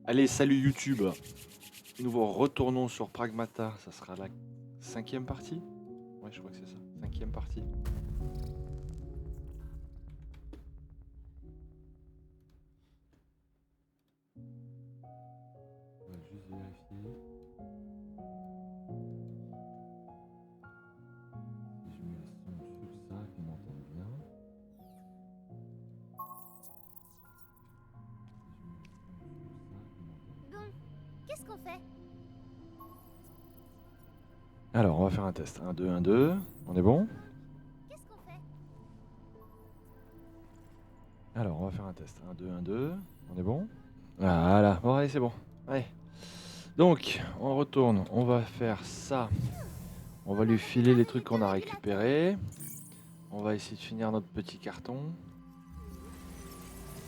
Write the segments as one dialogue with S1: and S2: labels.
S1: Allez, salut YouTube. Nous retournons sur Pragmata. Ça sera la 5e partie. Ouais, je crois que c'est ça. 5e partie. On va juste vérifier. Si je mets le son sur ça, qu'on entende bien.
S2: Bon, qu'est-ce qu'on fait?
S1: Alors, on va faire un test. 1, 2, 1, 2. On est bon?
S2: Qu'est-ce qu'on fait?
S1: Alors, on va faire un test. 1, 2, 1, 2. On est bon? Voilà. Bon, allez, c'est bon. Allez. Donc, on retourne. On va faire ça. On va lui filer les trucs qu'on a récupérés. On va essayer de finir notre petit carton.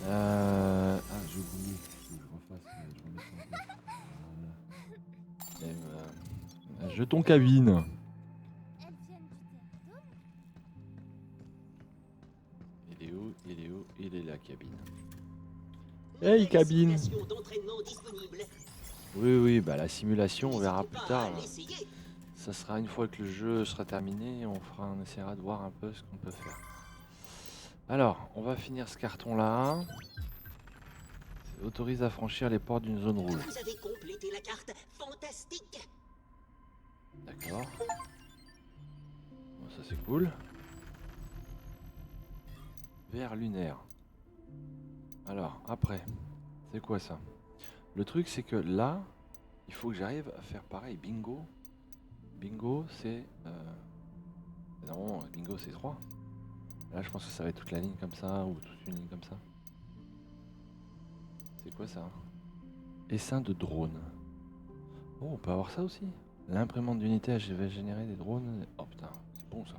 S1: Ah, j'ai oublié. Faut que je refasse. Je remets ça en place. Voilà. Jeton cabine.
S2: Elles viennent du terradome?
S1: Il est où? Il est où? Il est la cabine.
S3: Nouvelle
S1: Hey, cabine!
S3: simulation d'entraînement disponible.
S1: Oui, bah la simulation, on verra
S3: N'hésitez
S1: plus
S3: pas
S1: tard.
S3: à l'essayer.
S1: Ça sera une fois que le jeu sera terminé, on essaiera de voir un peu ce qu'on peut faire. Alors, on va finir ce carton-là. Autorise à franchir les portes d'une zone rouge.
S3: Vous avez complété la carte. Fantastique.
S1: D'accord. Bon, ça c'est cool. Vert lunaire. Alors, après, c'est quoi ça? Le truc, c'est que là, il faut que j'arrive à faire pareil. Bingo. Bingo, c'est... Non, bingo, c'est 3. Là, je pense que ça va être toute la ligne comme ça, ou toute une ligne comme ça. C'est quoi ça? Essaim de drone. Oh, on peut avoir ça aussi. L'imprimante d'unité va générer des drones. Oh putain, c'est bon ça.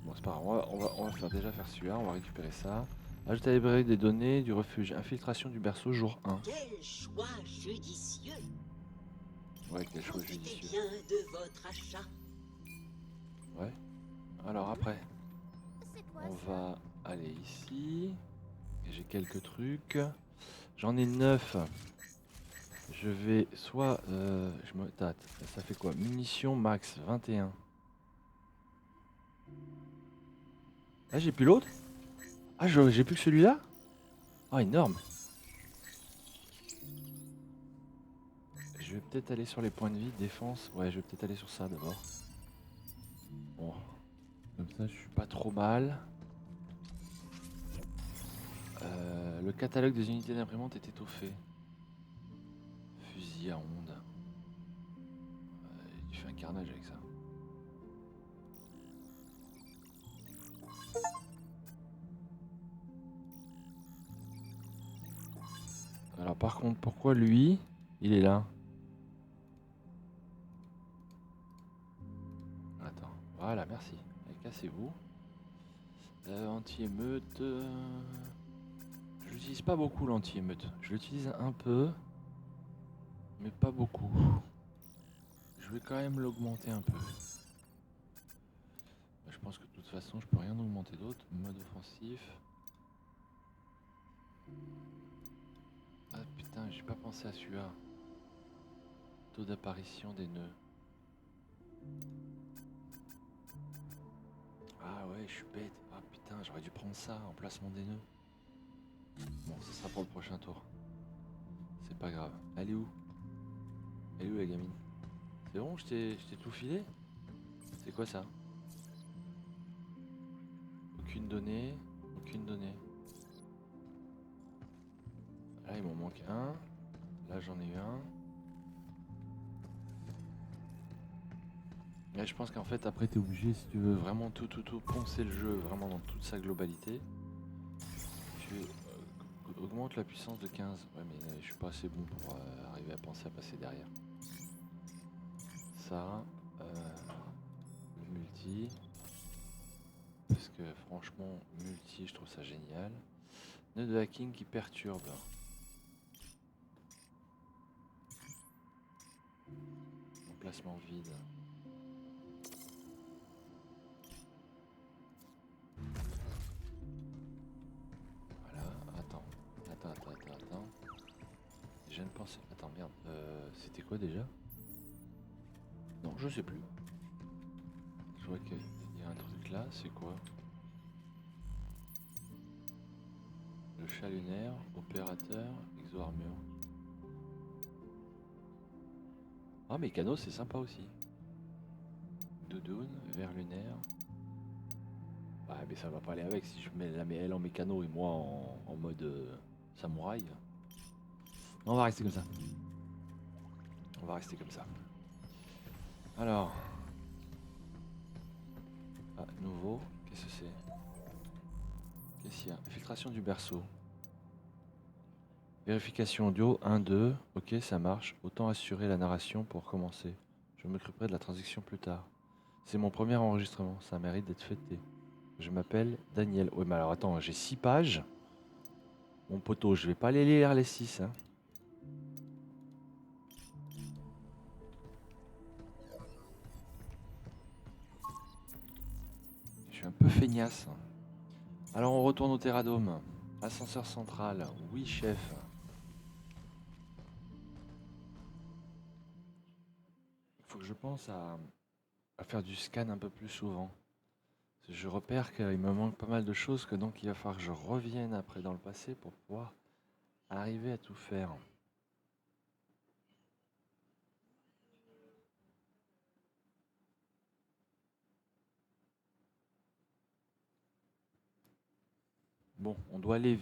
S1: Bon, c'est pas grave, on va déjà faire celui-là, on va récupérer ça. Ajouter à la librairie des données du refuge. Infiltration du berceau jour 1.
S3: Quel choix judicieux.
S1: Ouais, quel choix
S3: Profitez
S1: judicieux.
S3: bien de votre achat.
S1: Ouais. Alors après,
S2: C'est quoi
S1: on
S2: ça?
S1: va aller ici. J'ai quelques trucs. J'en ai 9. Je vais soit... je me tâte. Ça fait quoi? Munitions max 21. Ah, j'ai plus l'autre? Ah, j'ai plus que celui-là? Ah, énorme. Je vais peut-être aller sur les points de vie, défense. Ouais, je vais peut-être aller sur ça d'abord. Bon. Comme ça, je suis pas trop mal. Le catalogue des unités d'imprimante est étoffé. Fusil à ondes. Tu fais un carnage avec ça. Alors par contre, pourquoi lui, il est là? Attends, voilà, merci. Allez, cassez-vous. Anti-émeute. Je l'utilise pas beaucoup l'anti-émeute. Je l'utilise un peu, mais pas beaucoup. Je vais quand même l'augmenter un peu. Je pense que de toute façon, je peux rien augmenter d'autre. Mode offensif. Ah putain, j'ai pas pensé à celui-là. Taux d'apparition des nœuds. Ah ouais, je suis bête. Ah putain, j'aurais dû prendre ça, emplacement des nœuds. Bon, ce sera pour le prochain tour. C'est pas grave. Elle est où? Elle est où la gamine? C'est bon, je t'ai tout filé? C'est quoi ça? Aucune donnée. Aucune donnée. Là, il m'en manque un. Là, j'en ai eu un. Là, je pense qu'en fait, après, t'es obligé, si tu veux vraiment tout poncer le jeu, vraiment dans toute sa globalité, tu augmentes la puissance de 15. Ouais, mais je suis pas assez bon pour arriver à penser à passer derrière. Ça, le multi. Parce que franchement, multi, je trouve ça génial. Nœud de hacking qui perturbe. Emplacement vide. Voilà, attends. je viens de penser. Attends, merde. C'était quoi déjà? Non, je sais plus. Je vois qu'il y a un truc là, c'est quoi? Le chat lunaire, opérateur, exo-armure. Ah, mécano, c'est sympa aussi. Doudoune, verre lunaire. Ouais, mais ça va pas aller avec si je mets elle en mécano et moi en mode samouraï. Non, on va rester comme ça. On va rester comme ça. Alors. Ah, nouveau. Qu'est-ce que c'est? Qu'est-ce qu'il y a? Infiltration du berceau. Vérification audio 1, 2. Ok, ça marche. Autant assurer la narration pour commencer. Je m'occuperai de la transition plus tard. C'est mon premier enregistrement. Ça mérite d'être fêté. Je m'appelle Daniel. Oui, mais alors attends, j'ai 6 pages. Mon poteau, je vais pas les lire les 6. Hein. Je suis un peu feignasse. Alors on retourne au Terradome. Ascenseur central. Oui, chef. Il faut que je pense à faire du scan un peu plus souvent. Je repère qu'il me manque pas mal de choses, que donc il va falloir que je revienne après dans le passé pour pouvoir arriver à tout faire. Bon, on doit aller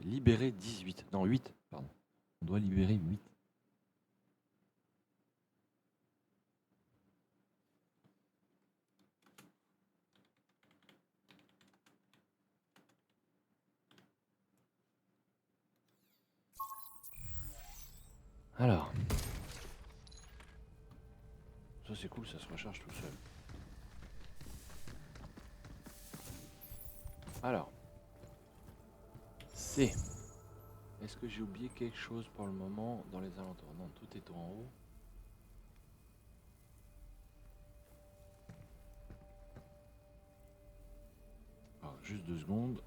S1: libérer 18. Non, 8, pardon. On doit libérer 8. Alors. Ça c'est cool, ça se recharge tout seul. Alors. C. Est-ce que j'ai oublié quelque chose pour le moment dans les alentours? Non, tout est en haut. Alors, juste 2 secondes.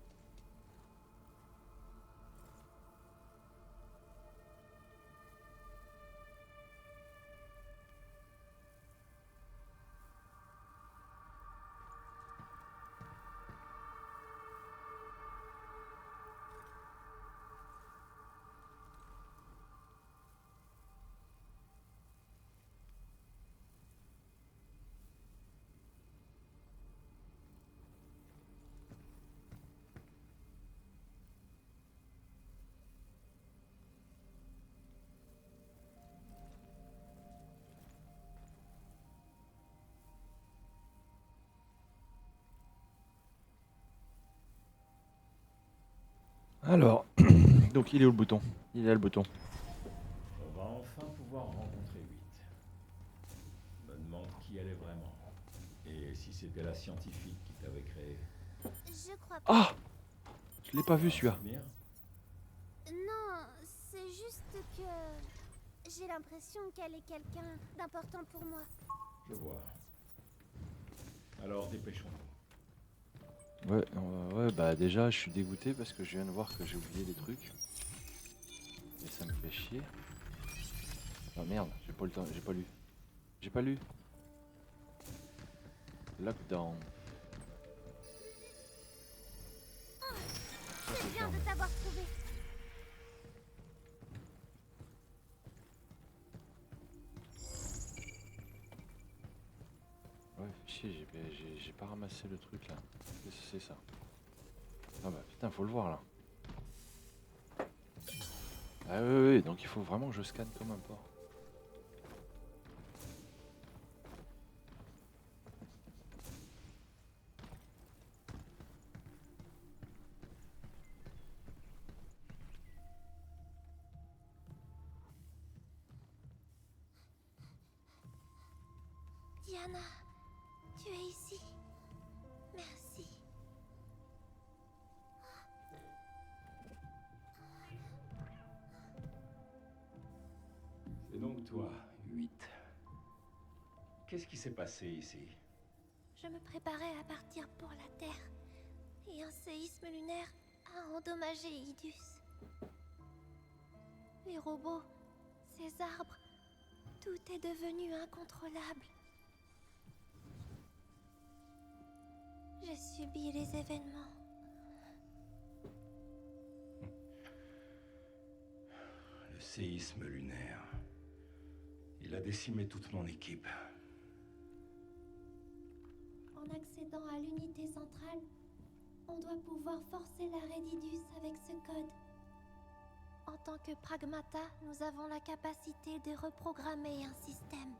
S1: Alors, donc il est où le bouton? Il est là le bouton.
S4: On va enfin pouvoir rencontrer 8. Je me demande qui elle est vraiment. Et si c'était la scientifique qui t'avait créé.
S2: Je crois pas.
S1: Ah! Je l'ai pas vu celui-là.
S4: Souvenir?
S2: Non, c'est juste que j'ai l'impression qu'elle est quelqu'un d'important pour moi.
S4: Je vois. Alors dépêchons-nous.
S1: Ouais, bah déjà je suis dégoûté parce que je viens de voir que j'ai oublié des trucs. Et ça me fait chier. Ah merde, j'ai pas le temps, j'ai pas lu. J'ai pas lu. Lockdown. Ça,
S2: C'est
S1: c'est
S2: bien
S1: fermé.
S2: de t'avoir trouvé.
S1: Ouais, chier, j'ai pas ramassé le truc là. Qu'est-ce que c'est ça? Ah bah putain, faut le voir là. Ah oui, donc il faut vraiment que je scanne comme un porc.
S2: Diana, tu es ici. Merci.
S4: C'est donc toi, 8. Qu'est-ce qui s'est passé ici?
S2: Je me préparais à partir pour la Terre. Et un séisme lunaire a endommagé Idus. Les robots, ces arbres, tout est devenu incontrôlable. J'ai subi les événements.
S5: Le séisme lunaire. Il a décimé toute mon équipe.
S2: En accédant à l'unité centrale, on doit pouvoir forcer l'arrêt d'Idus avec ce code. En tant que Pragmata, nous avons la capacité de reprogrammer un système.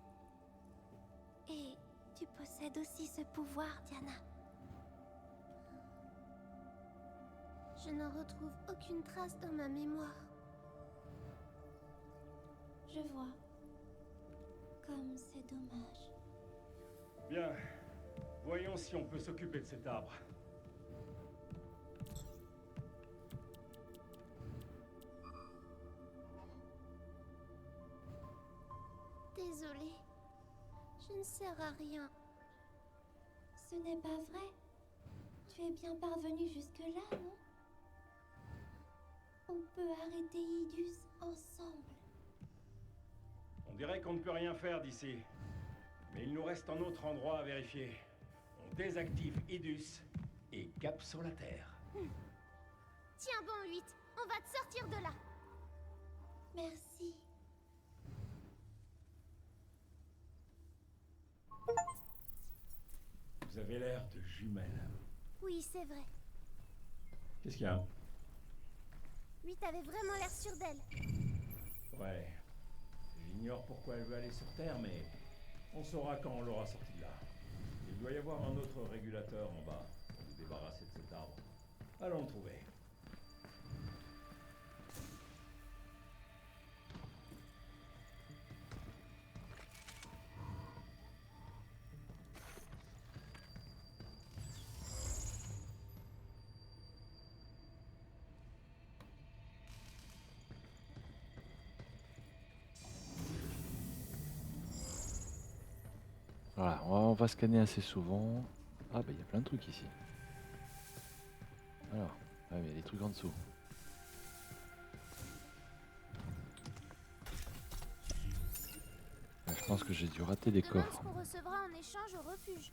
S2: Et tu possèdes aussi ce pouvoir, Diana. Je n'en retrouve aucune trace dans ma mémoire. Je vois. Comme c'est dommage.
S5: Bien. Voyons si on peut s'occuper de cet arbre.
S2: Désolée. Je ne sers à rien. Ce n'est pas vrai. Tu es bien parvenu jusque-là, non? On peut arrêter Idus ensemble.
S5: On dirait qu'on ne peut rien faire d'ici. Mais il nous reste un autre endroit à vérifier. On désactive Idus et cap sur la Terre.
S2: Tiens bon, 8. On va te sortir de là. Merci.
S4: Vous avez l'air de jumelles.
S2: Oui, c'est vrai.
S4: Qu'est-ce qu'il y a?
S2: 8 avait vraiment l'air sûre d'elle.
S4: Ouais. J'ignore pourquoi elle veut aller sur Terre, mais on saura quand on l'aura sortie de là. Il doit y avoir un autre régulateur en bas pour nous débarrasser de cet arbre. Allons le trouver.
S1: Voilà, on va scanner assez souvent. Ah bah il y a plein de trucs ici. Alors, ah mais il y a des trucs en dessous. Ah, je pense que j'ai dû rater des
S2: Demande
S1: coffres.
S2: ce qu'on recevra en échange au refuge.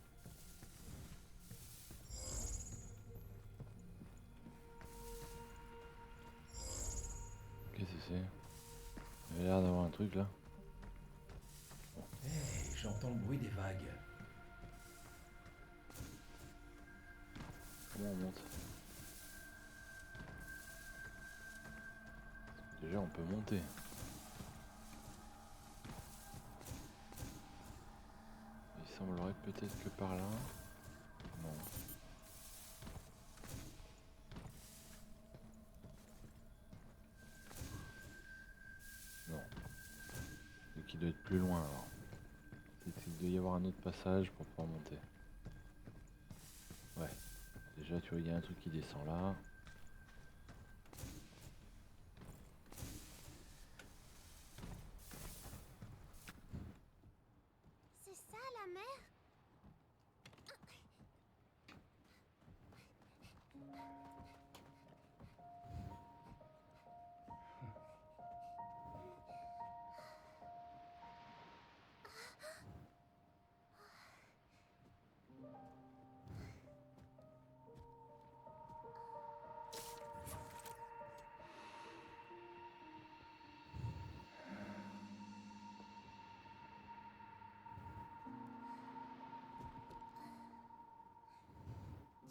S1: Qu'est-ce que c'est? Il y a l'air d'avoir un truc là.
S4: Hey, j'entends le bruit des vagues.
S1: Comment on monte? Déjà on peut monter. Il semblerait peut-être que par là. Non. Non. Donc il doit être plus loin alors. Il doit y avoir un autre passage pour pouvoir monter. Ouais. Déjà tu vois il y a un truc qui descend là.
S2: C'est ça la mer?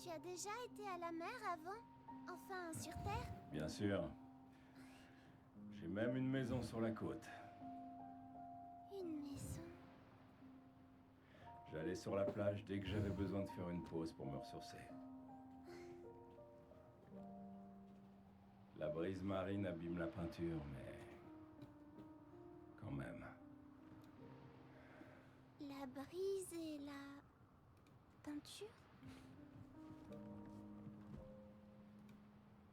S2: Tu as déjà été à la mer avant? Enfin, sur Terre?
S5: Bien sûr. J'ai même une maison sur la côte.
S2: Une maison.
S5: J'allais sur la plage dès que j'avais besoin de faire une pause pour me ressourcer. La brise marine abîme la peinture, mais quand même.
S2: La brise et la peinture?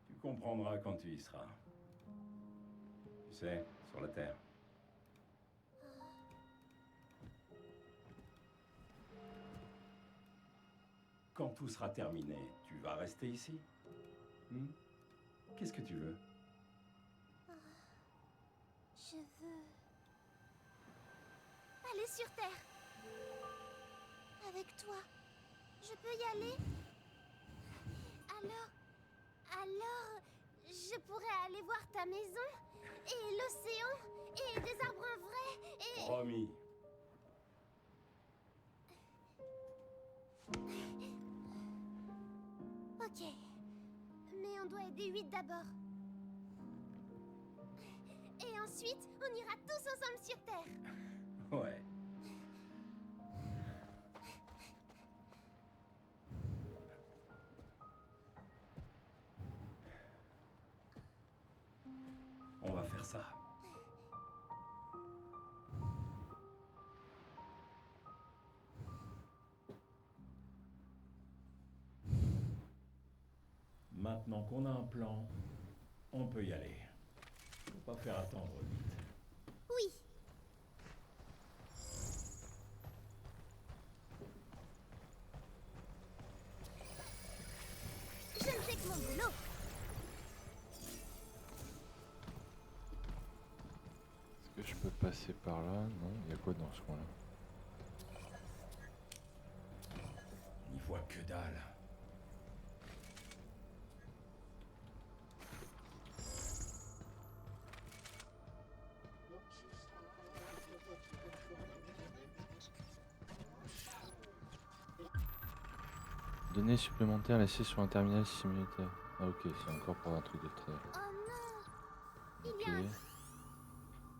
S5: Tu comprendras quand tu y seras. Tu sais, sur la Terre. Quand tout sera terminé, tu vas rester ici? Qu'est-ce que tu veux?
S2: Je veux aller sur Terre. Avec toi. Je peux y aller? Alors, je pourrais aller voir ta maison, et l'océan, et des arbres vrais, et...
S5: Promis.
S2: Ok. Mais on doit aider 8 d'abord. Et ensuite, on ira tous ensemble sur Terre.
S5: Ouais. On va faire ça. Maintenant qu'on a un plan, on peut y aller. Faut pas faire attendre vite.
S2: Oui. Je ne fais que mon boulot.
S1: Est-ce que je peux passer par là? Non, il y a quoi dans ce coin-là?
S5: On n'y voit que dalle.
S1: Données supplémentaires laissées sur un terminal simulateur. Ah ok, c'est encore pour un truc de trait.
S2: Oh non. Il
S1: Ok.
S2: y a un...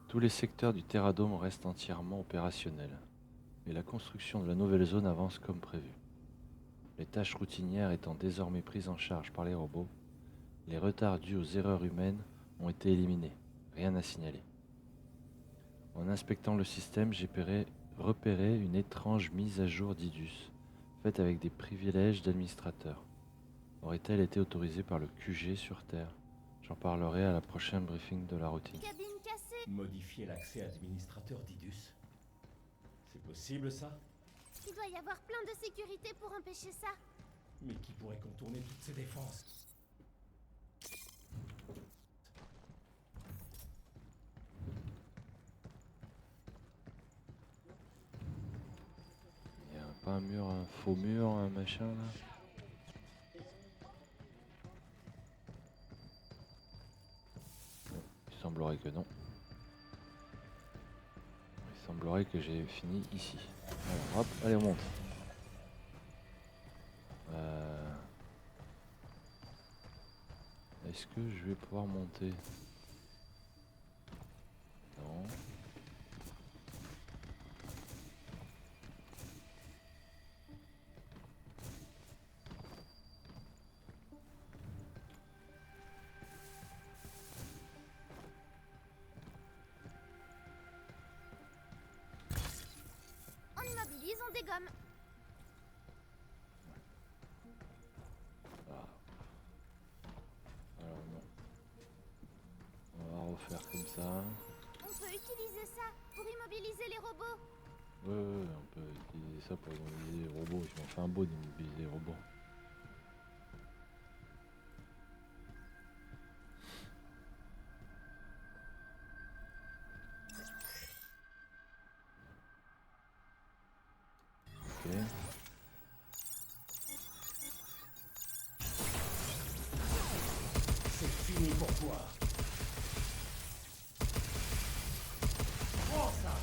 S1: Tous les secteurs du Terradome restent entièrement opérationnels. Et la construction de la nouvelle zone avance comme prévu. Les tâches routinières étant désormais prises en charge par les robots, les retards dus aux erreurs humaines ont été éliminés. Rien à signaler. En inspectant le système, j'ai repéré une étrange mise à jour d'IDUS, faite avec des privilèges d'administrateur. Aurait-elle été autorisée par le QG sur Terre? J'en parlerai à la prochaine briefing de la routine.
S2: cabine cassée.
S5: Modifier l'accès administrateur d'Idus. C'est possible ça?
S2: Il doit y avoir plein de sécurité pour empêcher ça.
S5: Mais qui pourrait contourner toutes ces défenses?
S1: Il y a pas un mur, un faux mur, un machin là? Il semblerait que non. Il semblerait que j'ai fini ici. Alors, hop, allez on monte. Est-ce que je vais pouvoir monter? Non.
S2: On immobilise, on dégomme.
S1: Ah. Alors non. On va refaire comme ça.
S2: On peut utiliser ça pour immobiliser les robots.
S1: Ouais, on peut utiliser ça pour immobiliser les robots. Ils m'ont fait un beau d'immobiliser les robots. Ok.
S5: C'est fini pour toi. Prends ça.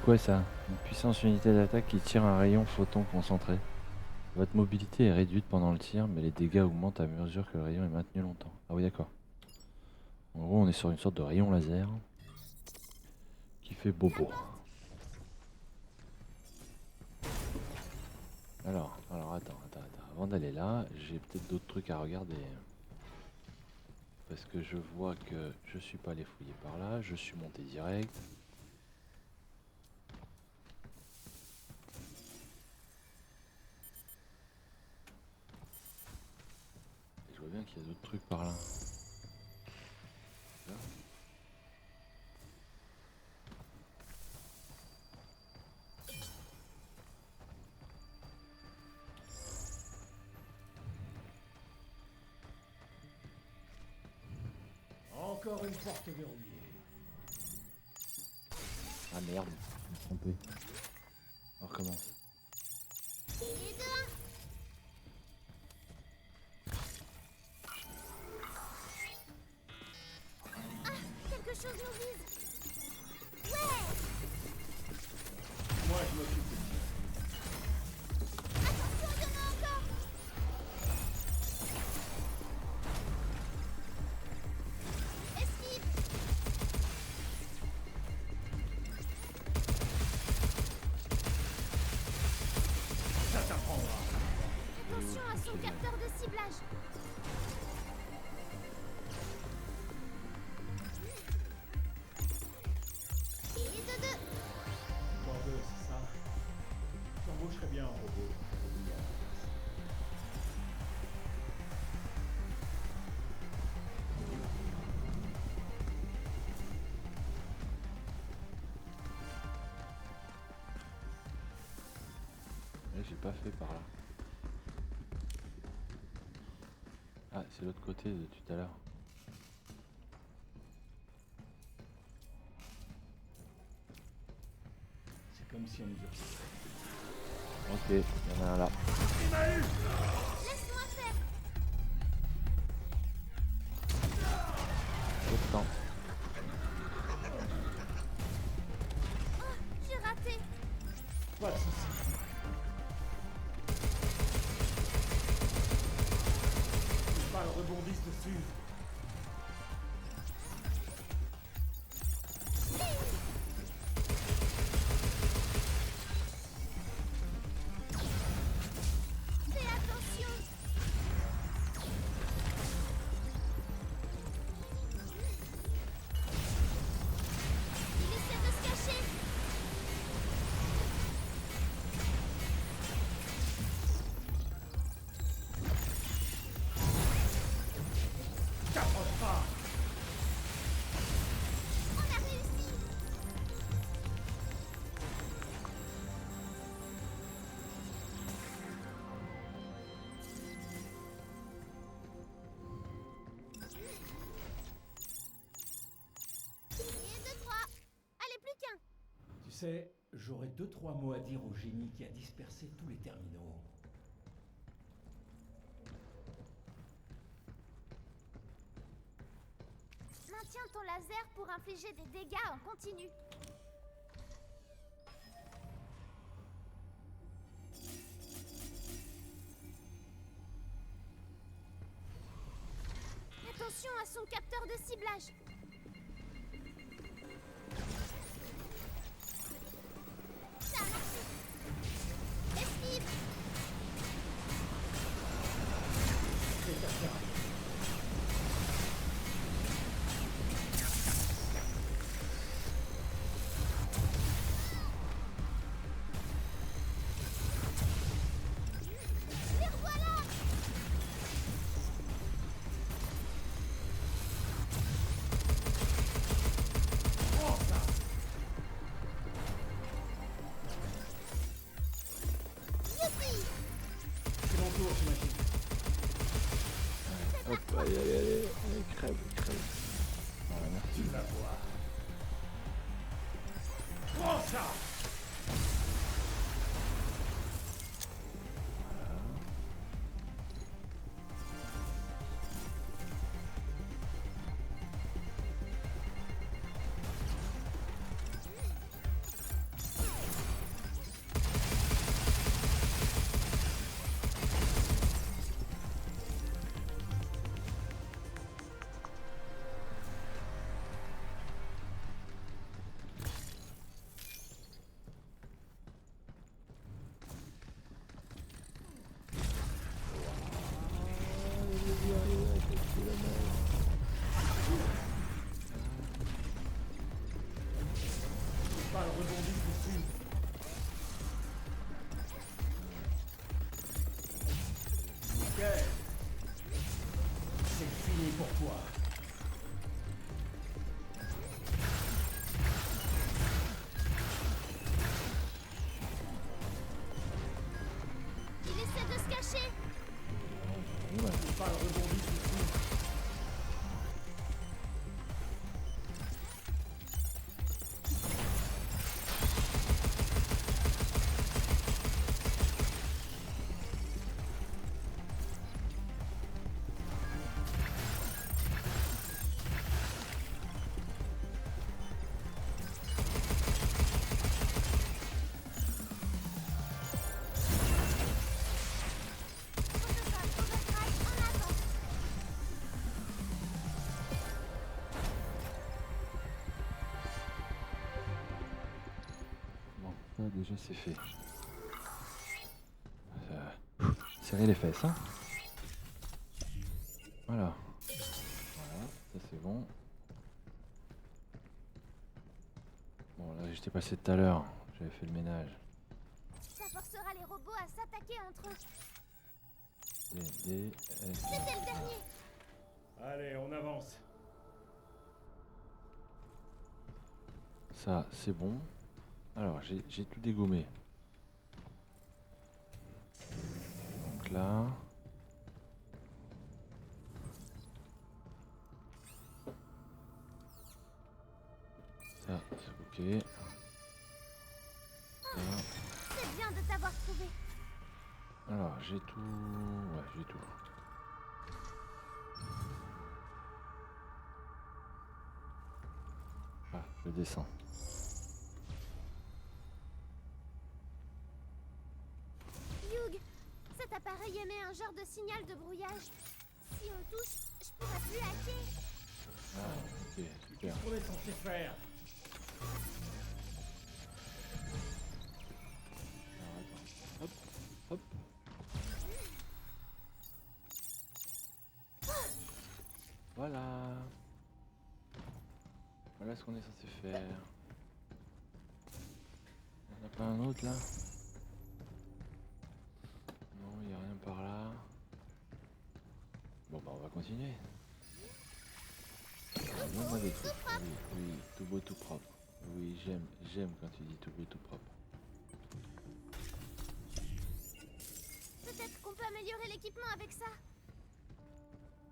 S1: quoi ça? Une puissance unité d'attaque qui tire un rayon photon concentré. Votre mobilité est réduite pendant le tir, mais les dégâts augmentent à mesure que le rayon est maintenu longtemps. Ah oui, d'accord. En gros, on est sur une sorte de rayon laser qui fait bobo. Alors attends. Avant d'aller là, j'ai peut-être d'autres trucs à regarder. Parce que je vois que je suis pas allé fouiller par là, je suis monté direct. Et je vois bien qu'il y a d'autres trucs par là. Là.
S4: Encore une porte verrouillée.
S1: Ah merde, je me suis trompé. On recommence.
S2: Quelque chose nous vise.
S4: Moi, je m'occupe de ça.
S2: Attention, il y en a encore. Esquive.
S4: Ça t'apprendra.
S2: Attention à son capteur de ciblage. Et de deux.
S4: Encore deux, c'est ça. T'embaucherais bien un robot.
S1: Là, j'ai pas fait par là. Ah, c'est l'autre côté de tout à l'heure.
S4: C'est comme si on nous observait.
S1: Ok, il y en a un là.
S2: Laisse-moi faire.
S1: Autant.
S2: Oh, j'ai raté.
S4: Pas de soucis. Les balles rebondissent dessus.
S2: Fais attention. Il essaie de se cacher.
S4: T'approches pas.
S2: On a réussi. Et deux, trois. Allez, plus qu'un.
S4: Tu sais, j'aurais 2-3 mots à dire au génie qui a dispersé tous les terminaux.
S2: Maintiens ton laser pour infliger des dégâts en continu. Attention à son capteur de ciblage. Ça a marché. Esquive.
S4: C'est ta chance.
S2: Les revoilà.
S1: Ça déjà c'est fait. Serrer les fesses, hein. Voilà. Voilà, ça c'est bon. Bon là j'étais passé tout à l'heure, j'avais fait le ménage.
S2: Ça forcera les robots à s'attaquer entre eux.
S1: D, S.
S2: C'était le dernier.
S4: Allez, on avance.
S1: Ça c'est bon. Alors j'ai tout dégommé. Donc là. Ça c'est ok. Ça.
S2: C'est bien de t'avoir trouvé.
S1: Alors j'ai tout. Ouais j'ai tout. Ah, je descends.
S2: Hugh, cet appareil émet un genre de signal de brouillage. Si on touche, je pourrais plus hacker.
S1: Ah ok super.
S4: Qu'est-ce qu'on est censé faire?
S1: Alors, attends. Hop, hop. Voilà. Voilà ce qu'on est censé faire. On n'a pas un autre là? Non, il n'y a rien par là. Bon bah on va continuer. Donne-moi des trucs. Oui, oui, tout beau, tout propre. Oui, j'aime quand tu dis tout beau, tout propre.
S2: Peut-être qu'on peut améliorer l'équipement avec ça.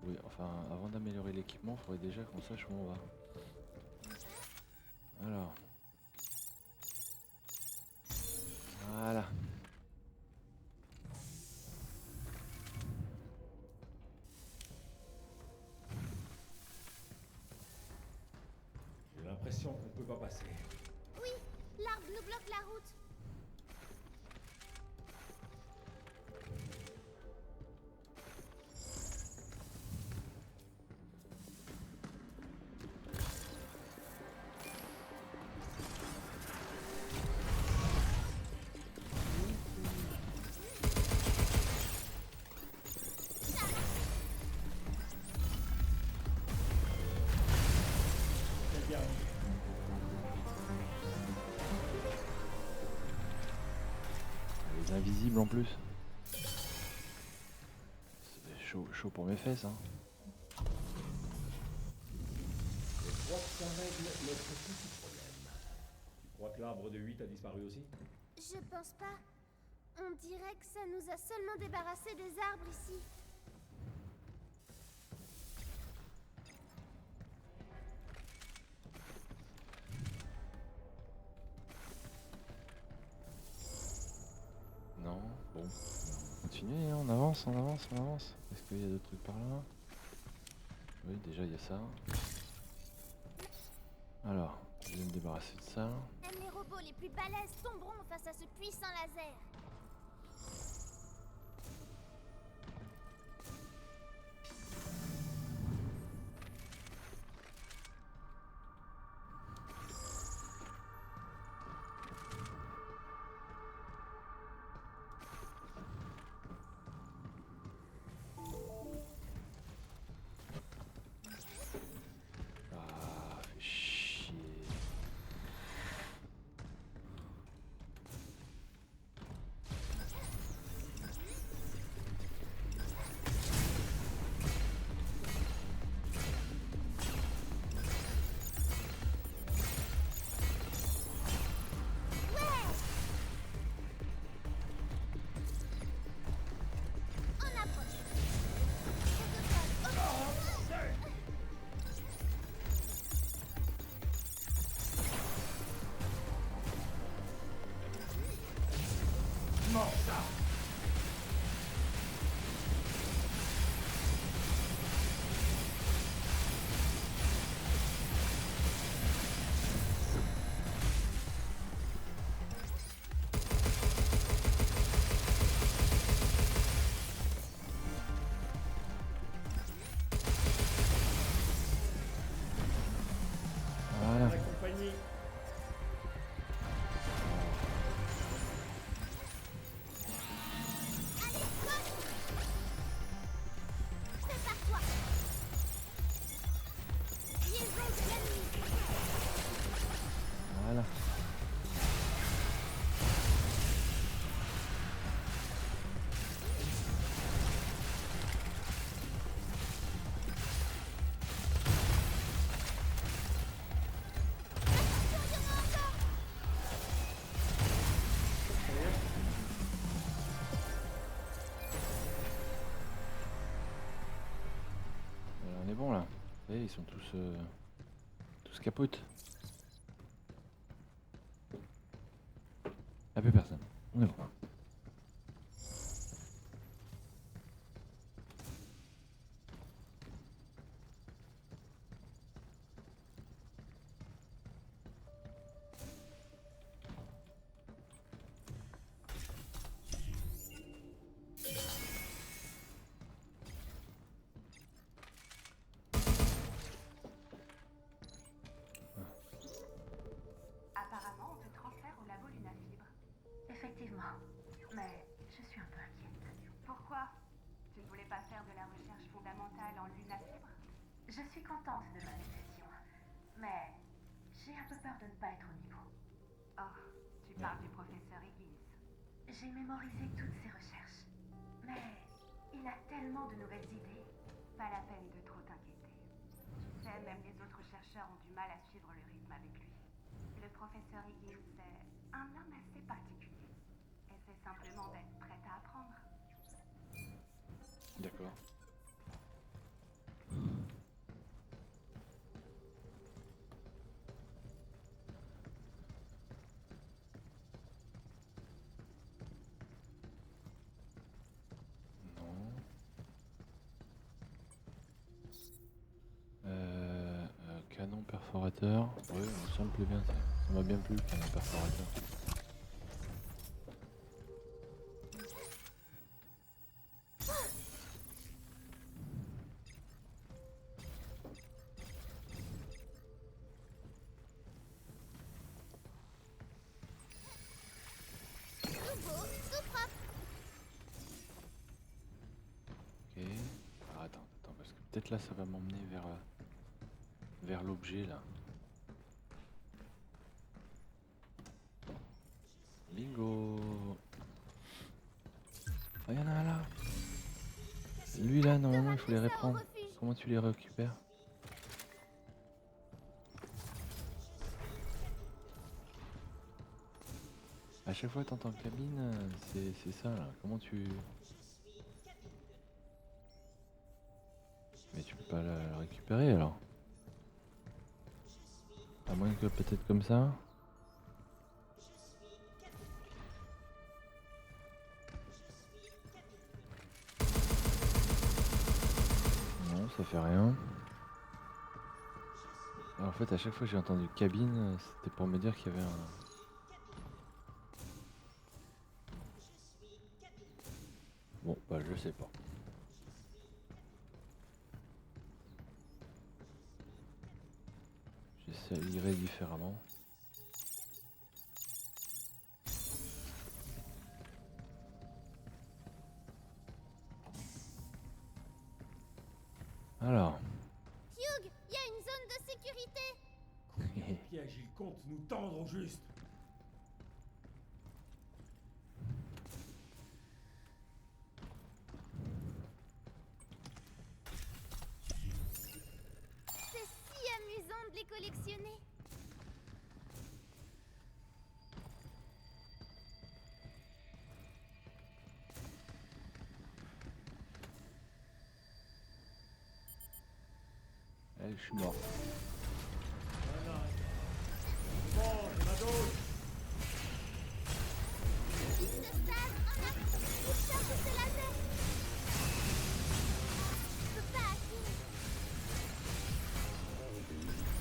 S1: Oui, enfin, avant d'améliorer l'équipement, il faudrait déjà qu'on sache où on va. Alors. Voilà.
S4: J'ai l'impression qu'on peut pas passer.
S2: Oui, l'arbre nous bloque la route.
S4: C'est bien.
S1: Les invisibles en plus. C'est chaud pour mes fesses, hein.
S4: Je crois que ça règle notre petit problème. Tu crois que l'arbre de 8 a disparu aussi?
S2: Je pense pas. On dirait que ça nous a seulement débarrassé des arbres ici.
S1: Non, bon. On continue, hein, on avance, on avance, on avance. Est-ce qu'il y a d'autres trucs par là? Oui, déjà il y a ça. Alors, je vais me débarrasser de ça.
S2: Même les robots les plus balèzes tomberont face à ce puissant laser.
S1: Ah, fais chier.
S2: On approche.
S4: Mort ça!
S1: Voilà.
S4: La compagnie.
S1: ils sont tous capotes. Y'a plus personne. On est bon.
S6: Apparemment, on te transfère au labo Lunafibre. Effectivement, mais je suis un peu inquiète. Pourquoi? Tu ne voulais pas faire de la recherche fondamentale en Lunafibre? Je suis contente de ma décision, mais j'ai un peu peur de ne pas être au niveau. Oh, tu parles du professeur Higgins. J'ai mémorisé toutes ses recherches, mais il a tellement de nouvelles idées. Pas la peine de trop t'inquiéter. Tu sais, même les autres chercheurs ont du mal à suivre le rythme avec lui. Le professeur Higgins est un homme assez particulier. Essaie simplement d'être prête à apprendre.
S1: D'accord. Non. Canon perforateur. Oui, ça me plaît bien. Ça m'a bien plu le canon perforateur.
S2: Tout beau, tout propre.
S1: Ok. Ah, attends, parce que peut-être là ça va m'emmener vers l'objet là. Bingo. Ah, y en a un là. Lui là, normalement il faut les reprendre. Comment tu les récupères? À chaque fois que t'entends cabine, c'est ça là. Comment tu... Mais tu peux pas la récupérer alors. À moins que peut-être comme ça. Non, ça fait rien. En fait, à chaque fois que j'ai entendu cabine, c'était pour me dire qu'il y avait un... Bon, bah je sais pas. J'essayerai différemment. Alors.
S2: Hugh, il y a une zone de sécurité.
S4: Piège, il compte nous tendre au juste.
S2: C'est si amusant de les collectionner.
S1: Allez, je suis mort.
S4: Bon, c'est ma dose.
S2: Ce stade en a charge ses lasers. Je peux pas atteindre.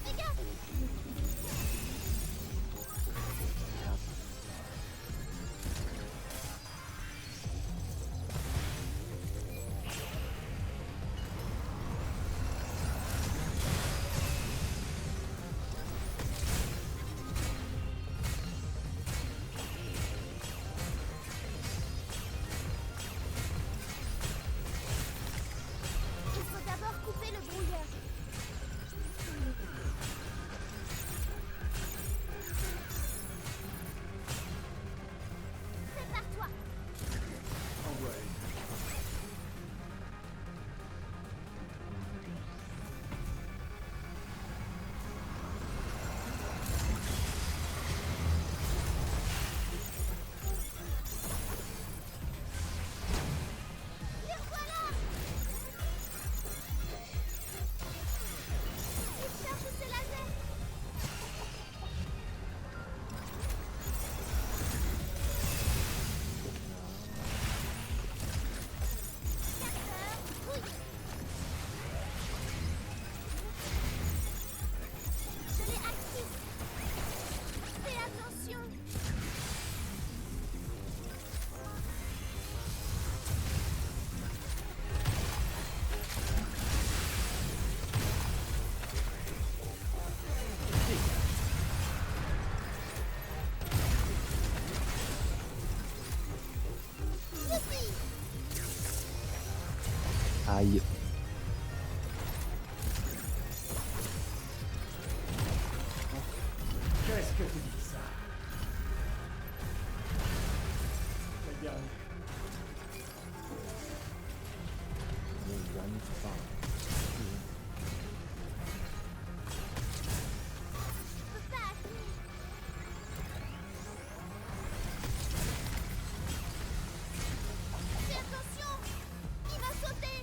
S2: Fais gaffe.
S1: Aïe.
S4: Qu'est-ce que tu dis ça? Le dernier.
S1: Le dernier qui parle.
S2: Je peux pas, Akmi. Fais attention! Il va sauter!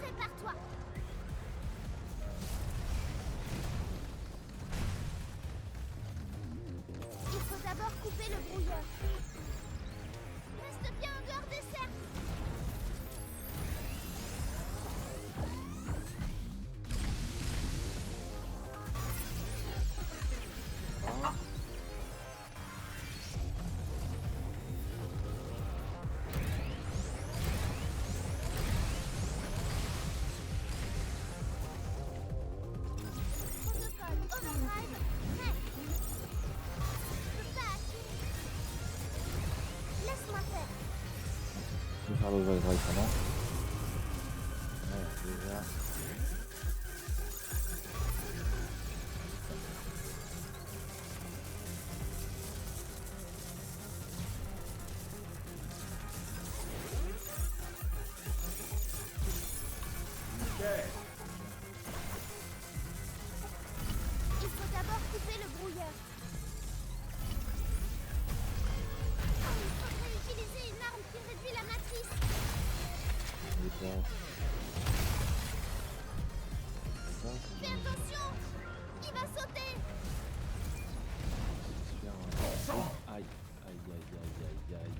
S2: Prépare-toi! Il faut d'abord couper le brouilleur. Reste bien en dehors des cercles. Protocole Overdrive, prêt. Je peux pas, Akmi. Laisse-moi faire.
S1: Je vais faire l'overdrive pendant. Ouais, déjà.
S4: Nickel.
S2: Il faut d'abord couper le brouilleur. Oh, il faudrait utiliser une arme qui réduit la matrice.
S1: Déjà. Ça, c'est
S2: Fais attention! Il va sauter!
S1: super. Aïe. Aïe, aïe, aïe, aïe, aïe.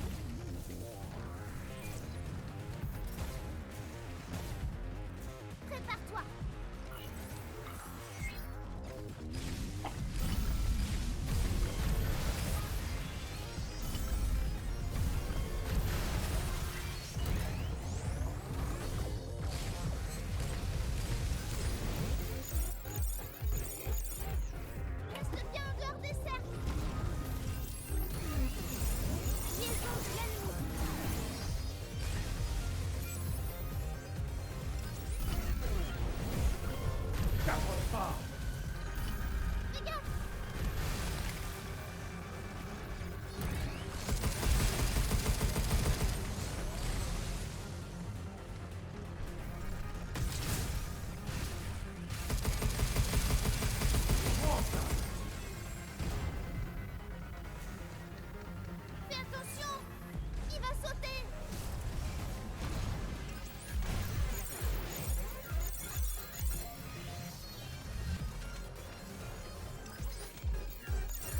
S2: Prépare-toi! Reste bien en dehors des cercles! Liaison de l'ennemi!
S4: T'approche pas.
S2: Fais gaffe! Fais attention! Il va sauter!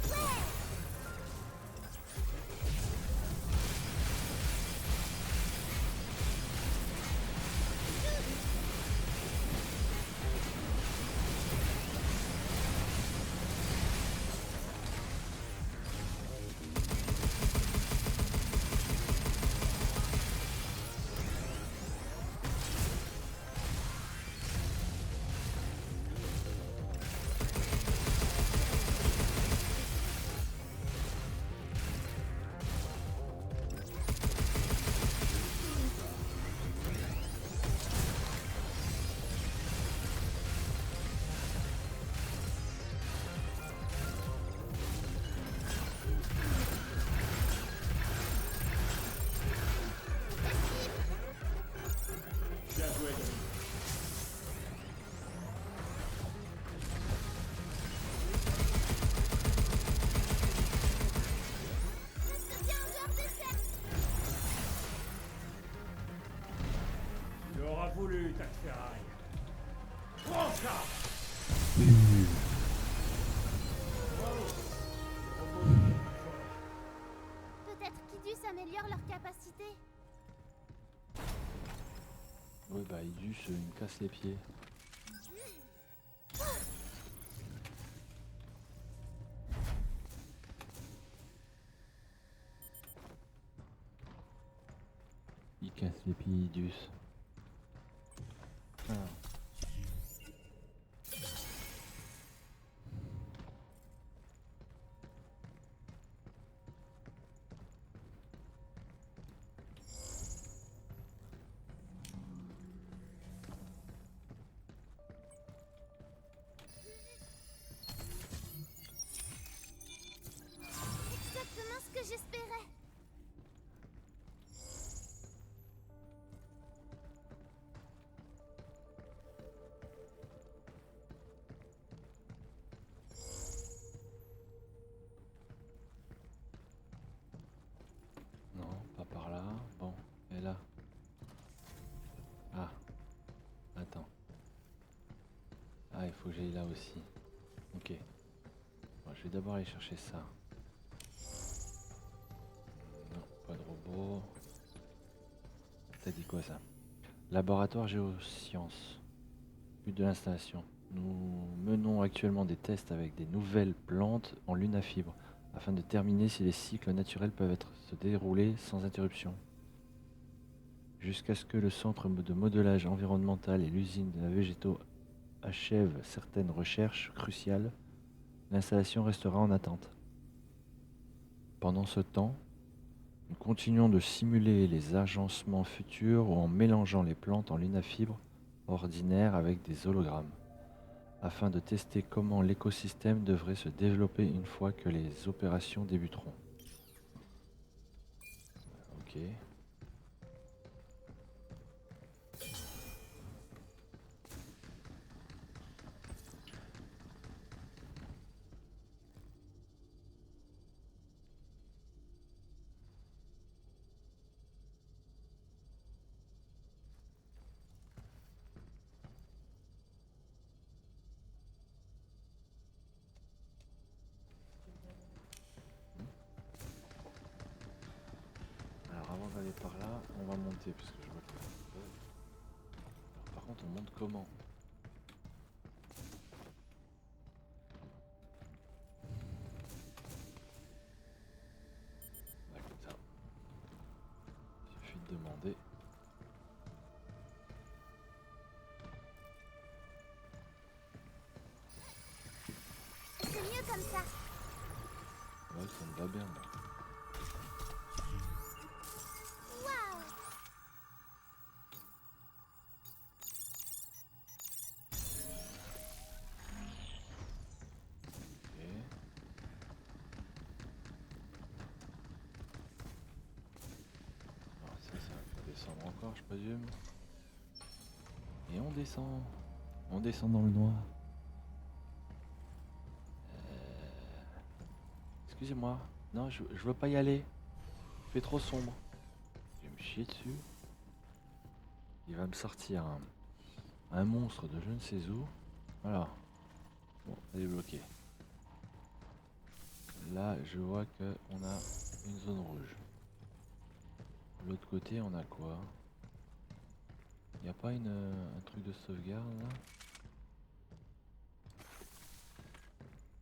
S2: Ouais!
S4: Bien joué, Denis.
S2: Reste bien en dehors des cercles!
S4: Tu auras voulu, ta ferraille. Prends ça. Bravo.
S2: Peut-être qu'Idus améliore leur capacité.
S1: Ouais, bah, Idus, il me casse les pieds. Il casse les pieds, Idus. Ah. faut que j'aille là aussi. Ok. Bon, je vais d'abord aller chercher ça. Non, pas de robot. Ça dit quoi ça? Laboratoire géosciences. But de l'installation. Nous menons actuellement des tests avec des nouvelles plantes en lunafibre afin de déterminer si les cycles naturels peuvent se dérouler sans interruption. Jusqu'à ce que le centre de modelage environnemental et l'usine de la végétaux achèvent certaines recherches cruciales, l'installation restera en attente. Pendant ce temps, nous continuons de simuler les agencements futurs en mélangeant les plantes en lunafibre ordinaires avec des hologrammes, afin de tester comment l'écosystème devrait se développer une fois que les opérations débuteront. Ok. Alors avant d'aller par là, on va monter parce que je vois que... Alors, par contre, on monte comment? Ouais, comme ça. Il suffit de demander.
S2: C'est mieux comme ça.
S1: Ouais, ça me va bien. Moi.
S2: Waouh!
S1: Ok. Alors ça va descendre encore, je présume. Et on descend. On descend dans le noir. Excusez-moi. Non, je veux pas y aller. Il fait trop sombre. Je vais me chier dessus. Il va me sortir un monstre de je ne sais où. Voilà. Bon, elle est bloquée. Là, je vois qu'on a une zone rouge. De l'autre côté, on a quoi? Il n'y a pas un truc de sauvegarde là?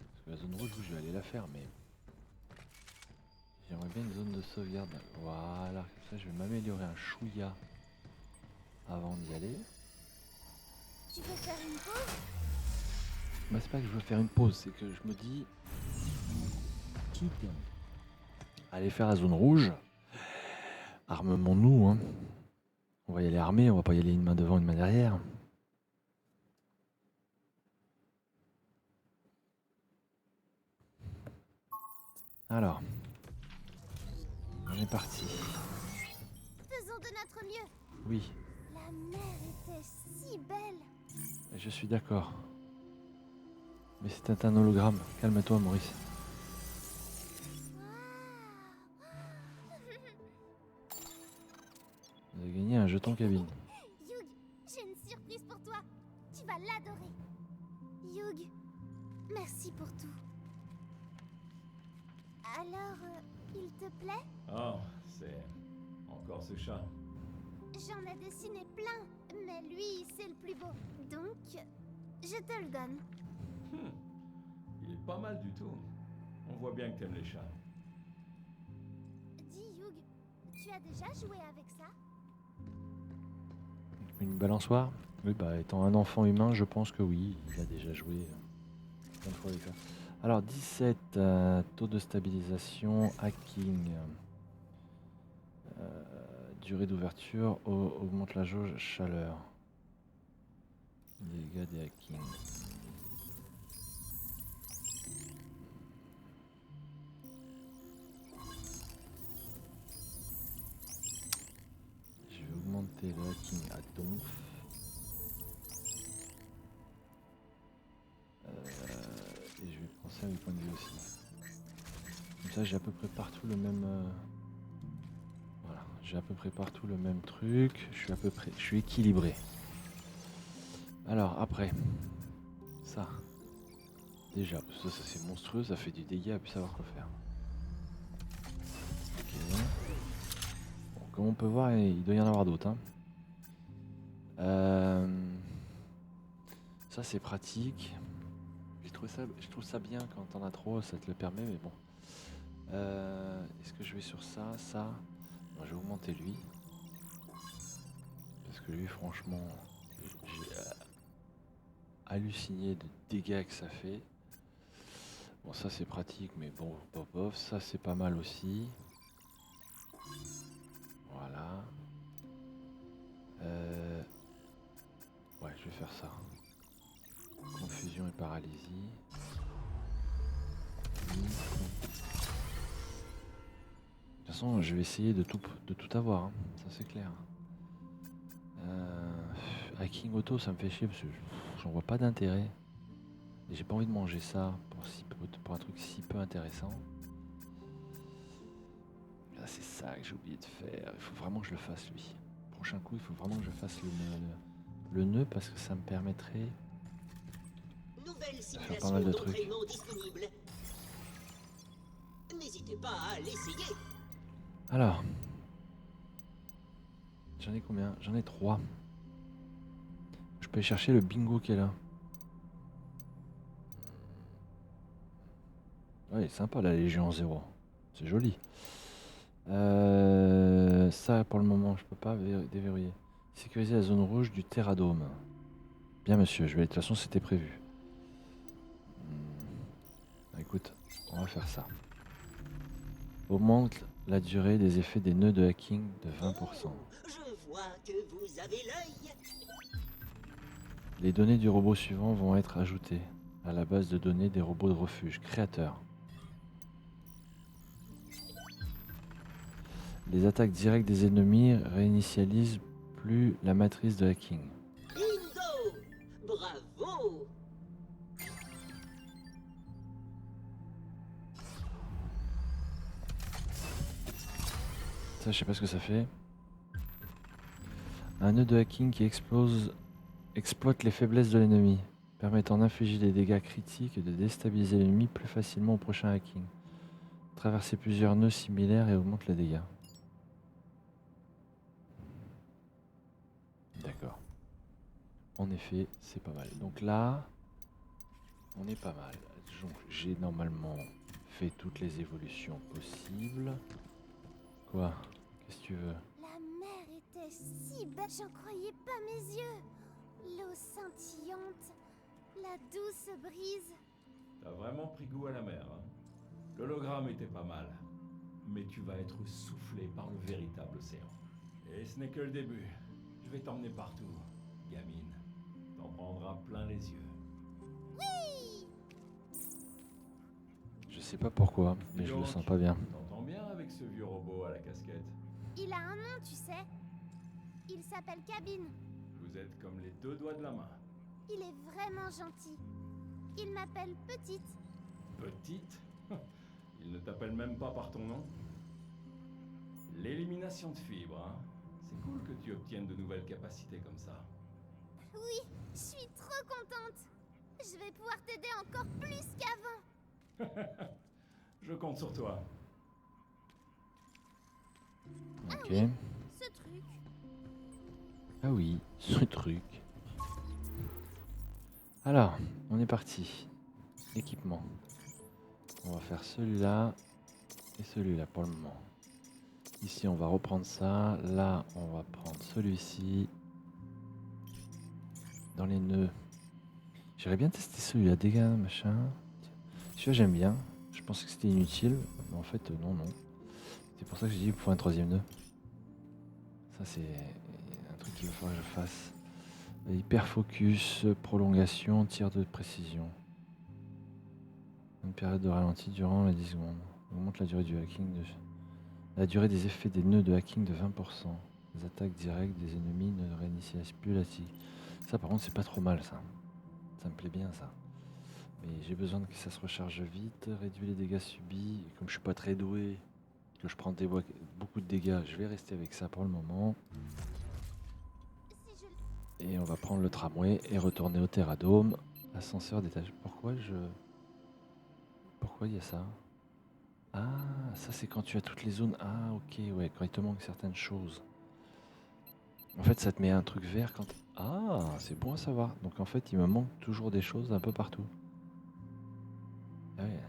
S1: Parce que la zone rouge, je vais aller la faire, mais... J'aimerais bien une zone de sauvegarde. Voilà, comme ça je vais m'améliorer un chouïa avant d'y aller.
S2: Tu veux faire une pause?
S1: Bah, c'est pas que je veux faire une pause, c'est que je me dis... Quitte à aller faire la zone rouge, armement-nous, hein. On va y aller armé, on va pas y aller une main devant, une main derrière. Alors, on est parti.
S2: Faisons de notre mieux.
S1: Oui,
S2: La mer était si belle.
S1: je suis d'accord. Mais c'était un hologramme. Calme-toi, Maurice. Vous avez gagné un jeton cabine.
S2: Yug, j'ai une surprise pour toi. Tu vas l'adorer. Yug, merci pour tout. Alors, il te plaît?
S4: Oh, c'est encore ce chat.
S2: J'en ai dessiné plein, mais lui, c'est le plus beau. Donc, je te le donne.
S4: Il est pas mal du tout. On voit bien que t'aimes les chats.
S2: Dis, Yug, tu as déjà joué avec ça?
S1: Une balançoire? Oui, bah étant un enfant humain, je pense que oui, il a déjà joué plein de fois avec ça. Alors 17, taux de stabilisation, hacking, durée d'ouverture, augmente la jauge, chaleur. Dégâts des hackings. Je vais augmenter le hacking à donf. Et je vais penser à mes points de vie aussi. Comme ça j'ai à peu près partout le même... Voilà, j'ai à peu près partout le même truc. Je suis équilibré. Alors après, Ça. Déjà, parce que ça c'est monstrueux, ça fait du dégât, puis savoir quoi faire. Ok. Bon, comme on peut voir, il doit y en avoir d'autres. Hein. Ça c'est pratique. Je trouve ça bien quand t'en as trop, ça te le permet, mais bon. Est-ce que je vais sur ça, ça? Non, je vais augmenter lui. Parce que lui, franchement, j'ai halluciné de dégâts que ça fait. Bon, ça c'est pratique, mais bon, bof, ça c'est pas mal aussi. Voilà. Ouais, je vais faire ça. Confusion et paralysie. De toute façon, je vais essayer de tout avoir, hein. Ça c'est clair. Hacking auto, ça me fait chier parce que j'en vois pas d'intérêt. Et j'ai pas envie de manger ça pour un truc si peu intéressant. Là, c'est ça que j'ai oublié de faire. Il faut vraiment que je le fasse lui. Prochain coup, il faut vraiment que je fasse le nœud parce que ça me permettrait
S3: Nouvelle
S1: de faire pas
S3: simulation
S1: mal de trucs.
S3: d'entraînement disponible. N'hésitez pas à l'essayer.
S1: Alors, j'en ai combien? J'en ai 3. Je peux aller chercher le bingo qui est là. Ouais, sympa la Légion 0. C'est joli. Ça pour le moment, je peux pas déverrouiller. Sécuriser la zone rouge du Terradome. Bien monsieur, je vais. De toute façon, c'était prévu. Écoute, on va faire ça. Augmente la durée des effets des nœuds de hacking de 20%.
S3: Je vois que vous avez l'œil.
S1: Les données du robot suivant vont être ajoutées à la base de données des robots de refuge créateurs. Les attaques directes des ennemis réinitialisent plus la matrice de hacking.
S3: Bingo! Bravo!
S1: Ça, je sais pas ce que ça fait. Un nœud de hacking qui exploite les faiblesses de l'ennemi, permettant d'infliger des dégâts critiques et de déstabiliser l'ennemi plus facilement au prochain hacking. Traverser plusieurs nœuds similaires et augmente les dégâts. D'accord. En effet, c'est pas mal. Donc là, on est pas mal. Donc, j'ai normalement fait toutes les évolutions possibles. Quoi? Qu'est-ce que tu veux?
S2: La mer était si belle, j'en croyais pas mes yeux. L'eau scintillante, la douce brise.
S4: T'as vraiment pris goût à la mer, hein. L'hologramme était pas mal. Mais tu vas être soufflé par le véritable océan. Et ce n'est que le début. Je vais t'emmener partout, gamine. T'en prendras plein les yeux.
S2: Oui!
S1: Je sais pas pourquoi, mais je le
S4: Donc,
S1: sens pas bien.
S4: T'entends bien avec ce vieux robot à la casquette?
S2: Il a un nom, tu sais. Il s'appelle Cabine.
S4: Vous êtes comme les deux doigts de la main.
S2: Il est vraiment gentil. Il m'appelle Petite.
S4: Petite? Il ne t'appelle même pas par ton nom? L'élimination de fibres, hein? C'est cool que tu obtiennes de nouvelles capacités comme ça.
S2: Oui, je suis trop contente. Je vais pouvoir t'aider encore plus qu'avant.
S4: Je compte sur toi.
S1: Ok.
S2: Ce truc.
S1: Ah oui, ce truc. Alors, on est parti. Équipement. On va faire celui-là et celui-là pour le moment. Ici, on va reprendre ça. Là, on va prendre celui-ci. Dans les nœuds. J'aimerais bien tester celui-là. Dégâts, machin. Celui-là, j'aime bien. Je pensais que c'était inutile. Mais en fait, non, non. C'est pour ça que j'ai dit qu'il faut un troisième nœud. Ça, c'est un truc qu'il va falloir que je fasse. Hyper focus, prolongation, tir de précision. Une période de ralenti durant les 10 secondes. Augmente la durée du hacking la durée des effets des nœuds de hacking de 20%. Les attaques directes des ennemis ne réinitialisent plus la tige. Ça par contre c'est pas trop mal ça. Ça me plaît bien ça. Mais j'ai besoin que ça se recharge vite, réduire les dégâts subis. Et comme je suis pas très doué, que je prends beaucoup de dégâts, je vais rester avec ça pour le moment.
S2: Si je...
S1: Et on va prendre le tramway et retourner au Terradome Ascenseur d'étage. Pourquoi il y a ça? Ah, ça c'est quand tu as toutes les zones. Ah, ok, ouais, quand il te manque certaines choses. En fait, ça te met un truc vert quand... Ah, c'est bon à savoir. Donc en fait, il me manque toujours des choses un peu partout. Ah ouais.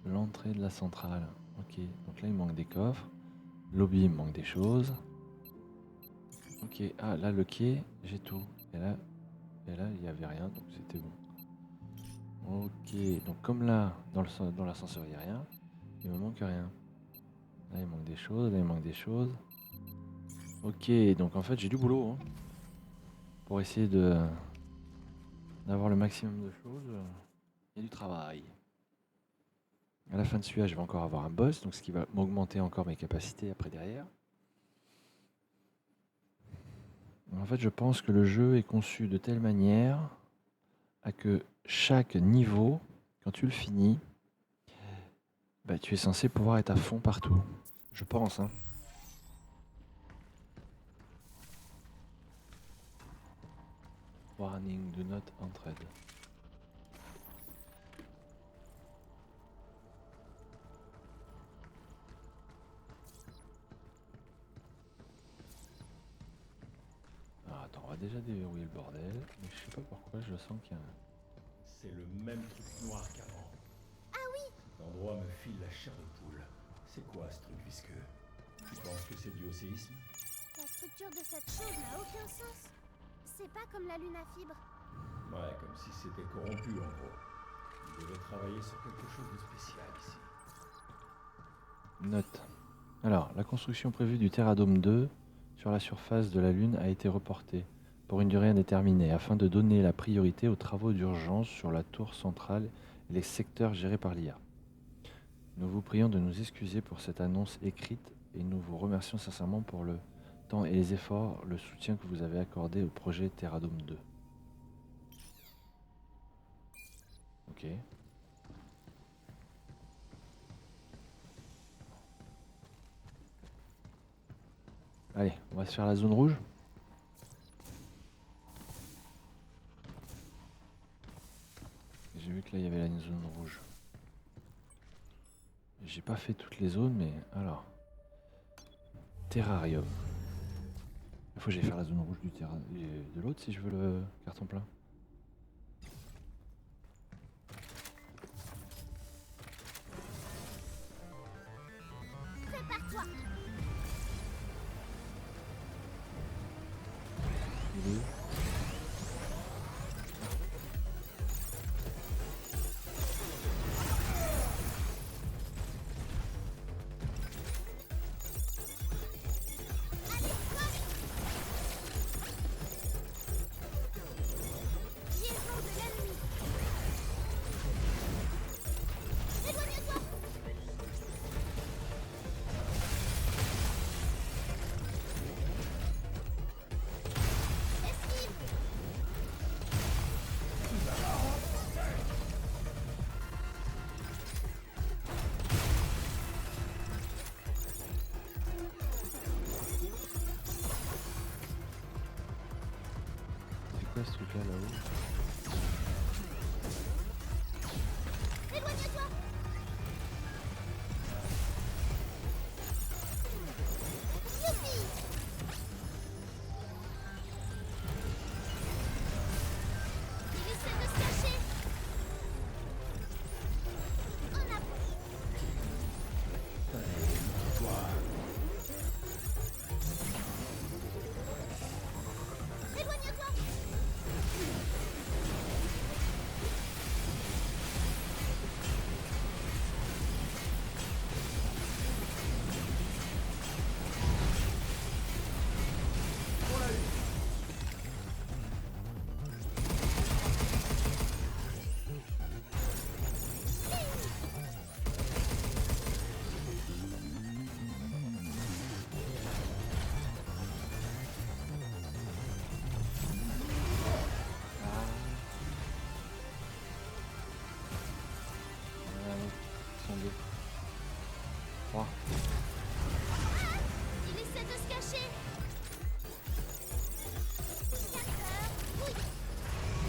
S1: L'entrée de la centrale. Ok, donc là, il manque des coffres. Lobby, il me manque des choses. Ok, ah, là, le quai, j'ai tout. Et là, il n'y avait rien, donc c'était bon. Ok, donc comme là, dans l'ascenseur, il n'y a rien, il me manque rien. Là, il manque des choses, là, il manque des choses. Ok, donc en fait, j'ai du boulot hein, pour essayer d'avoir le maximum de choses. Il y a du travail. À la fin de celui-là, je vais encore avoir un boss, donc ce qui va m'augmenter encore mes capacités après derrière. En fait, je pense que le jeu est conçu de telle manière à que chaque niveau, quand tu le finis, bah, tu es censé pouvoir être à fond partout. Je pense, hein. Warning, do not enter. Ah, attends, on va déjà déverrouiller le bordel, mais je sais pas pourquoi, je sens qu'il y a un...
S4: C'est le même truc noir qu'avant. Ah oui! L'endroit me file la chair de poule. C'est quoi ce truc visqueux? Tu penses que c'est dû au séisme?
S7: La structure de cette chose n'a aucun sens. C'est pas comme la lune à fibres.
S4: Ouais, comme si c'était corrompu en gros. Il devait travailler sur quelque chose de spécial ici.
S1: Note. Alors, la construction prévue du Terradome 2 sur la surface de la Lune a été reportée pour une durée indéterminée afin de donner la priorité aux travaux d'urgence sur la tour centrale et les secteurs gérés par l'IA. Nous vous prions de nous excuser pour cette annonce écrite et nous vous remercions sincèrement pour le temps et les efforts, le soutien que vous avez accordé au projet Terradome 2. Ok. Allez, on va se faire la zone rouge. J'ai vu que là il y avait la zone rouge. J'ai pas fait toutes les zones, mais alors. Terrarium. Il faut que j'aille faire la zone rouge du de l'autre si je veux le carton plein.
S7: Prépare-toi.
S1: Il est où ?
S7: Liaison de l'ennemi. Éloigne-toi. Esquive.
S1: C'est quoi ce truc là là-haut ?
S7: Éloigne-toi. Youpi. Il essaie de se cacher. En avant. Éloigne-toi.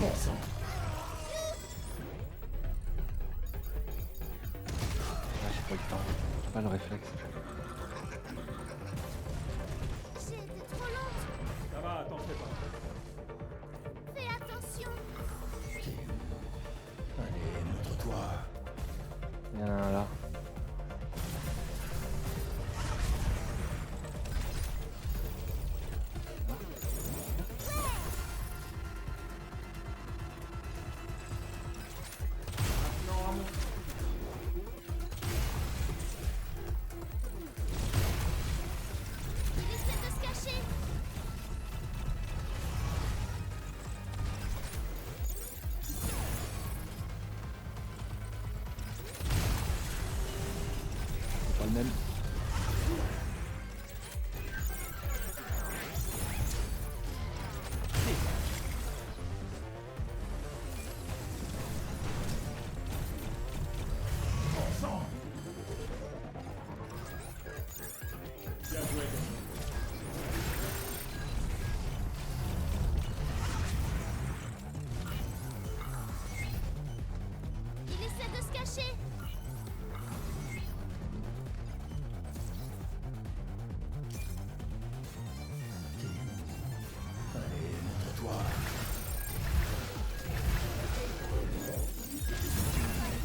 S4: Bon sang.
S1: Ah, j'ai pas le temps. J'ai pas le réflexe.
S7: J'ai été trop lente.
S4: Ça va, t'en fais pas.
S7: Fais attention.
S4: Allez, montre-toi.
S1: Il y en a un là.
S7: Il essaie de se cacher.
S1: C'est pas le même.
S4: Bon sang. Bien joué.
S7: Il essaie de se cacher.
S4: Allez, montre-toi.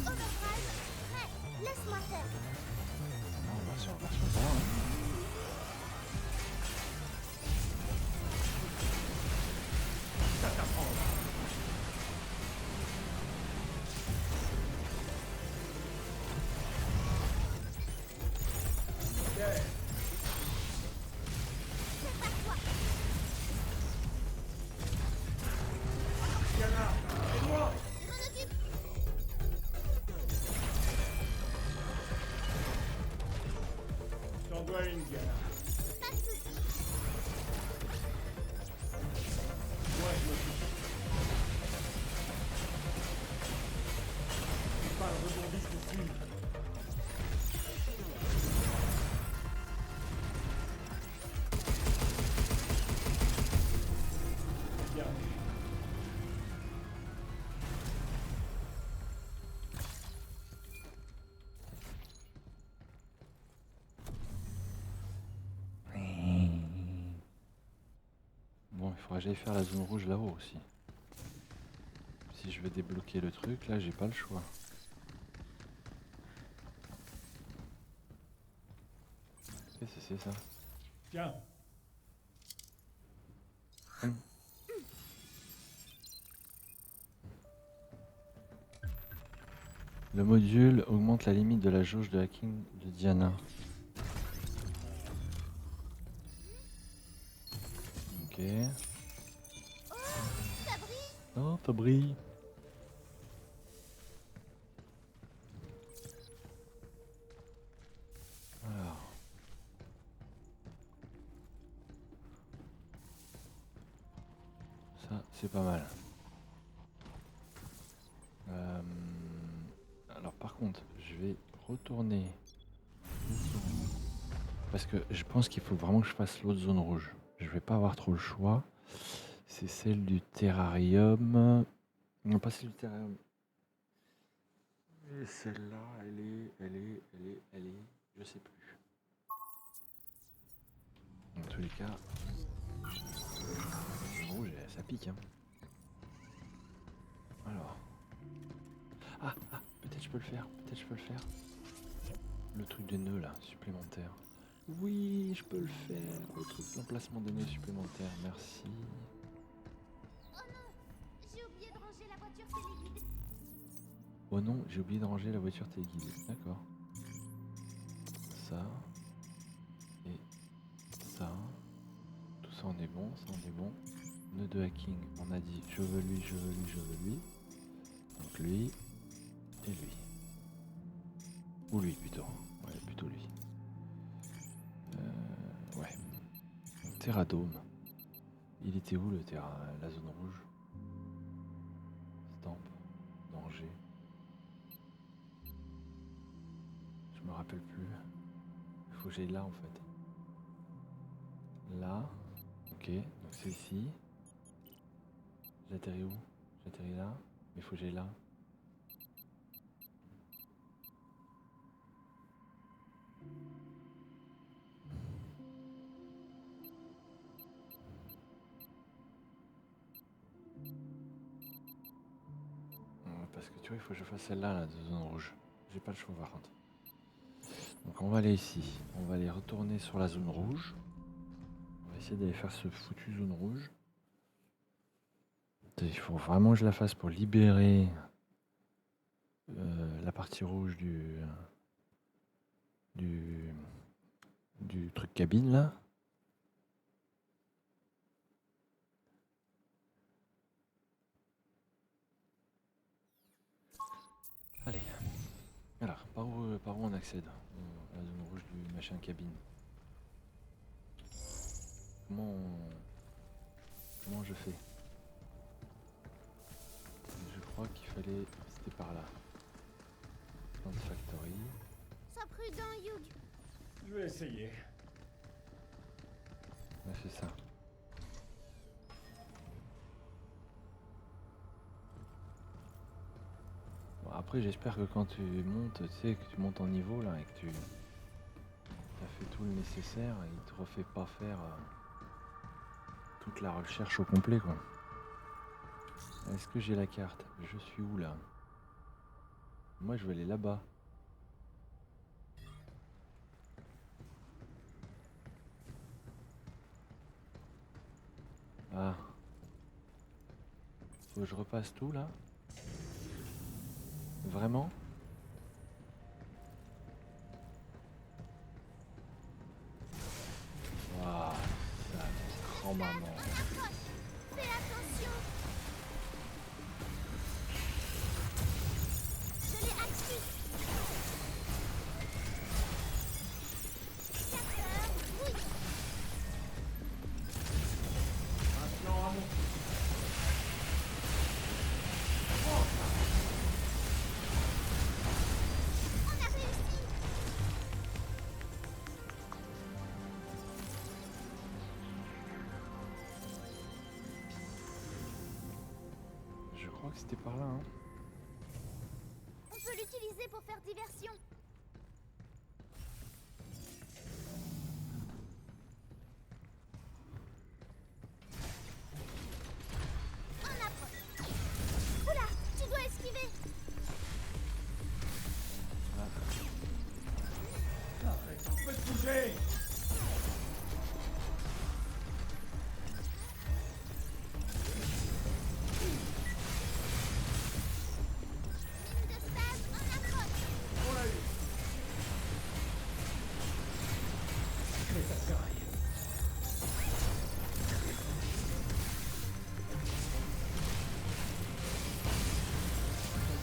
S7: Overdrive. Prêt. Laisse-moi faire.
S1: Non, version pas. Hein.
S4: Ça t'apprend. Yeah. Diana, aide-moi.
S7: Je m'en occupe.
S4: J'en dois une, Diana.
S7: Pas de soucis.
S4: Moi, je m'occupe. C'est pas le rebondisse ici. Bien.
S1: Bon, il faudra que j'aille faire la zone rouge là-haut aussi. Si je veux débloquer le truc, là j'ai pas le choix. Qu'est-ce que c'est ça?
S4: Tiens.
S1: Le module augmente la limite de la jauge de hacking de Diana. Ok.
S7: Ça brille.
S1: Oh, ça brille. Alors. Ça, c'est pas mal. Alors par contre, je vais retourner ici. Parce que je pense qu'il faut vraiment que je fasse l'autre zone rouge. Je vais pas avoir trop le choix. C'est celle du terrarium. Non, pas celle du terrarium. Et celle-là, elle est, je sais plus. Dans tous les cas, le rouge, ça pique. Hein. Alors. Ah, peut-être je peux le faire. Peut-être je peux le faire. Le truc des nœuds là, supplémentaire. Oui, je peux le faire. Le truc d'emplacement des nœuds supplémentaires. Merci.
S7: Oh non. J'ai oublié de ranger la voiture téléguidée.
S1: Oh non, j'ai oublié de ranger la voiture téléguidée. D'accord. Ça. Et ça. Tout ça on est bon, ça on est bon. Nœud de hacking, on a dit je veux lui, je veux lui, je veux lui. Donc lui et lui. Ou lui plutôt. Ouais, plutôt lui. Ouais. Terradome. Il était où le la zone rouge? Stamp. Danger. Je me rappelle plus. Il faut que j'aille là en fait. Là. Ok, donc c'est ici. J'atterris où? J'atterris là. Il faut que j'aille là. Parce que tu vois, il faut que je fasse celle-là, là, de zone rouge. J'ai pas le choix par contre. Donc on va aller ici. On va aller retourner sur la zone rouge. On va essayer d'aller faire ce foutu zone rouge. Il faut vraiment que je la fasse pour libérer la partie rouge du truc cabine là. Allez. Alors, par où on accède à la zone rouge du machin cabine? Comment je fais? Je crois qu'il fallait... C'était par là. Plant Factory.
S7: Sois prudent, Hugh.
S4: Je vais essayer.
S1: Ouais, c'est ça. Bon, après, j'espère que quand tu montes, tu sais, que tu montes en niveau là et que tu as fait tout le nécessaire, il te refait pas faire toute la recherche au complet, quoi. Est-ce que j'ai la carte? Je suis où là? Moi, je vais aller là-bas. Ah. Faut que je repasse tout là? Vraiment? Waouh, ça grand-maman.
S7: Fais attention. Je l'ai actif. 4 heures, oui.
S4: Maintenant à mon
S7: On a réussi.
S1: Je crois que c'était par là, hein.
S7: On peut l'utiliser pour faire diversion. On approche. Oula, tu dois esquiver.
S4: Arrête, on peut te bouger.
S7: Ligne de stase en approche.
S4: On l'a eu. Mais ça sert à rien.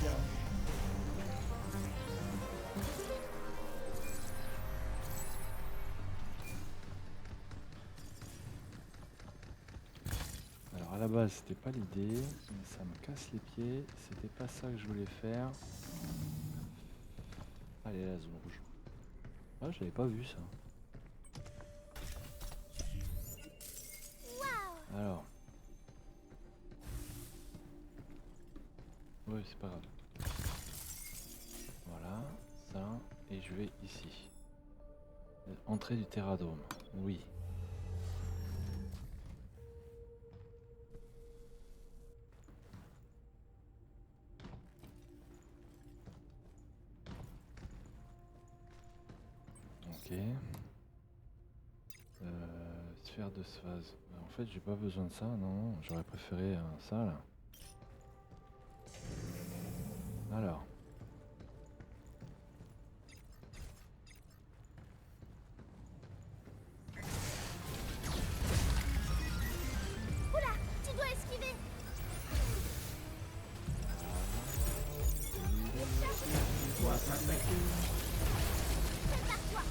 S4: Bien.
S1: Alors à la base c'était pas l'idée, mais ça me casse les pieds, c'était pas ça que je voulais faire. Allez, la zone rouge. Ah, j'avais pas vu ça.
S7: Waouh.
S1: Alors. Ouais, c'est pas grave. Voilà, ça, et je vais ici. Entrée du terradome, oui. Ok. Sphère de phase. En fait, j'ai pas besoin de ça, non. J'aurais préféré ça là. Alors.
S7: Oula, tu dois esquiver.
S4: Toi, ça s'attaque.
S7: Prépare-toi.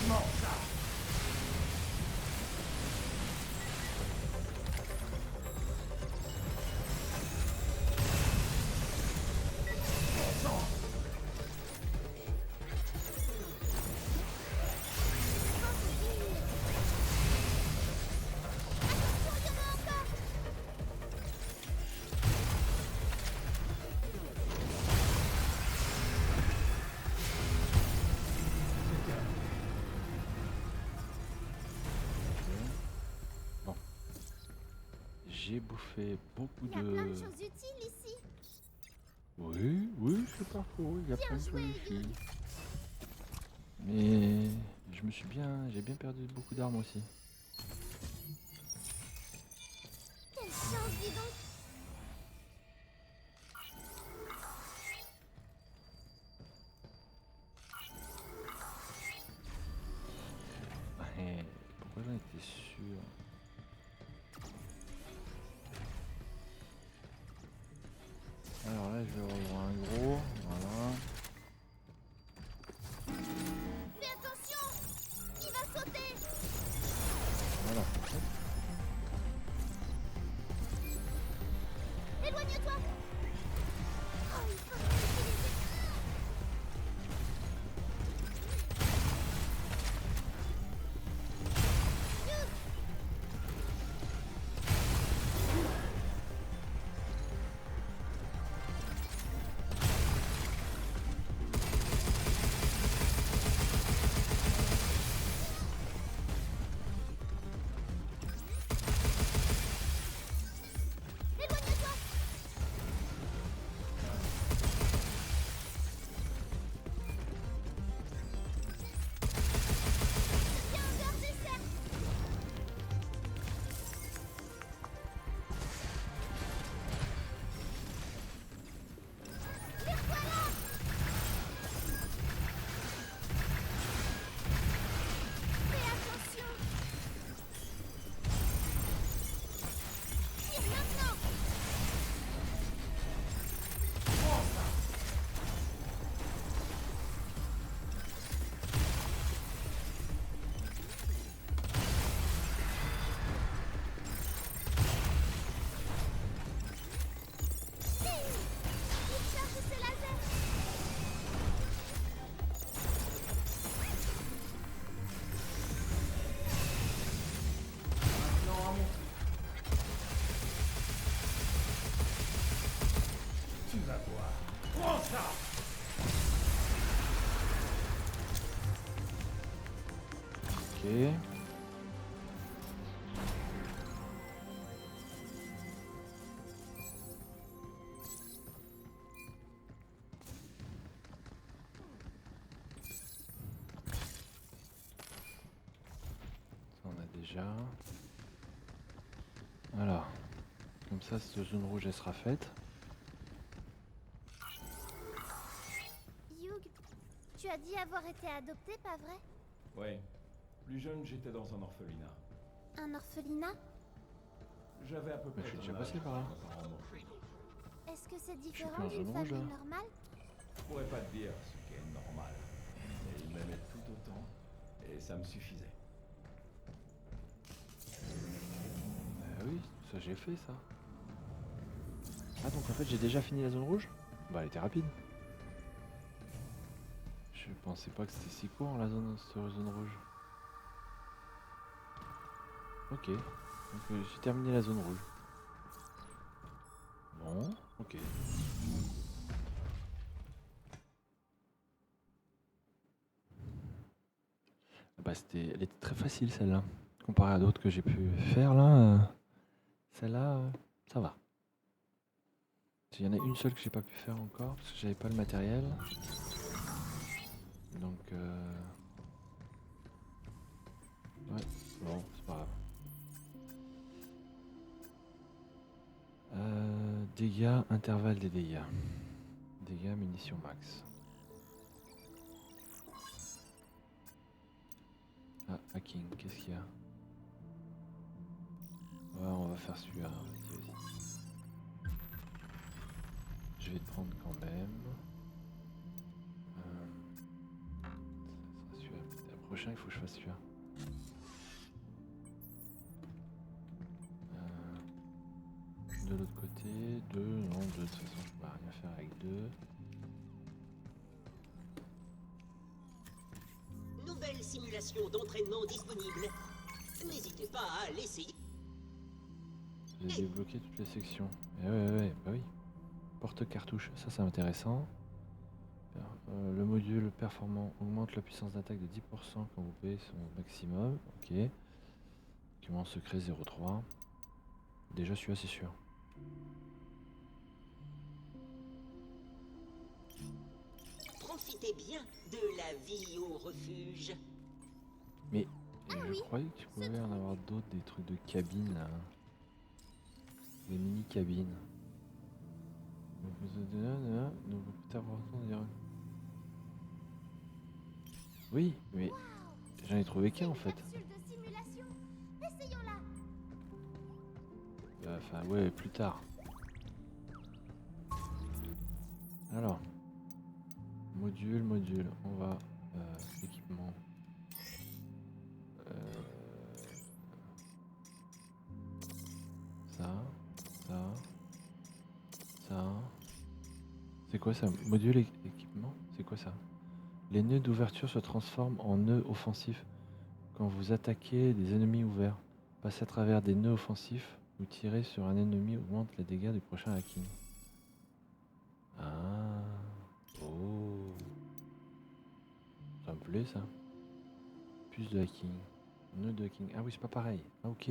S4: Mort ça.
S1: j'ai bouffé beaucoup
S7: Il y a plein de
S1: de...
S7: choses utiles ici.
S1: Oui, c'est pas faux, il y a
S7: Bien
S1: plein de choses
S7: joué,
S1: ici.
S7: Yug.
S1: Mais j'ai bien perdu beaucoup d'armes aussi.
S7: Quelle chance, dis donc.
S1: Ouais, pourquoi j'en étais sûr? Alors là, je vais revoir un gros, voilà.
S7: Fais attention. Il va sauter.
S1: Voilà.
S7: Éloigne-toi. Oh, il faut l'utiliser. Yug. Éloigne-toi. Bien gardé, cerf. Les voilà. Fais attention. Tire maintenant. Il charge ses lasers.
S4: Tu vas voir. Prends ça.
S1: Ok. Ça, on a déjà. Alors, comme ça, cette zone rouge, elle sera faite.
S7: Yug, tu as dit avoir été adopté, pas vrai?
S4: Ouais. Plus jeune, j'étais dans un orphelinat.
S7: Un orphelinat?
S4: J'avais à peu près
S1: je suis
S4: ton
S1: déjà
S4: âge
S1: passé par là.
S4: quand mes parents m'ont pris.
S7: Est-ce que c'est
S1: plus
S7: différent
S1: en
S7: d'une
S1: zone rouge,
S7: famille
S1: là.
S7: normale?
S4: Je pourrais pas te dire ce qui est normal. Mais ils m'aimaient tout autant. Et ça me suffisait.
S1: Oui, ça j'ai fait ça. Ah donc en fait j'ai déjà fini la zone rouge? Bah elle était rapide. Je pensais pas que c'était si court la zone sur la zone rouge. Ok, donc j'ai terminé la zone rouge. Bon, ok. Bah elle était très facile celle-là. Comparée à d'autres que j'ai pu faire là, celle-là, ça va. Il y en a une seule que j'ai pas pu faire encore parce que j'avais pas le matériel. Donc ouais, bon, c'est pas grave. Dégâts, intervalle des dégâts. Dégâts, munitions max. Ah, hacking, qu'est-ce qu'il y a? Ouais, on va faire celui-là. Vas-y, vas-y. Je vais te prendre quand même. Ça sera celui-là. Le prochain, il faut que je fasse celui-là. De l'autre côté, deux, non, deux, de toute façon, je peux rien faire avec deux.
S3: Nouvelle simulation d'entraînement disponible. N'hésitez pas à l'essayer.
S1: J'ai débloqué toutes les sections. Et ouais, bah oui. Porte-cartouche, ça c'est intéressant. Le module performant augmente la puissance d'attaque de 10% quand vous payez son maximum. Ok. Document secret 03. Déjà celui-là c'est sûr.
S3: Profitez bien de la vie au refuge.
S1: Mais
S7: Ah
S1: je
S7: oui,
S1: croyais que tu pouvais en
S7: trop
S1: avoir d'autres, des trucs de cabine là. Des mini cabines. Oui, mais
S7: Waouh,
S1: j'en ai trouvé
S7: c'est
S1: qu'un en
S7: une
S1: fait.
S7: capsule de simulation. Essayons-la.
S1: Enfin ouais, plus tard. Alors, module, on va équipement. Ça, ça, ça. C'est quoi ça? Module équipement? C'est quoi ça? Les nœuds d'ouverture se transforment en nœuds offensifs quand vous attaquez des ennemis ouverts. Passer à travers des nœuds offensifs ou tirer sur un ennemi augmente les dégâts du prochain hacking. Ah, oh, ça me plaît ça. Plus de hacking, nœud de hacking. Ah oui, c'est pas pareil. Ah, ok.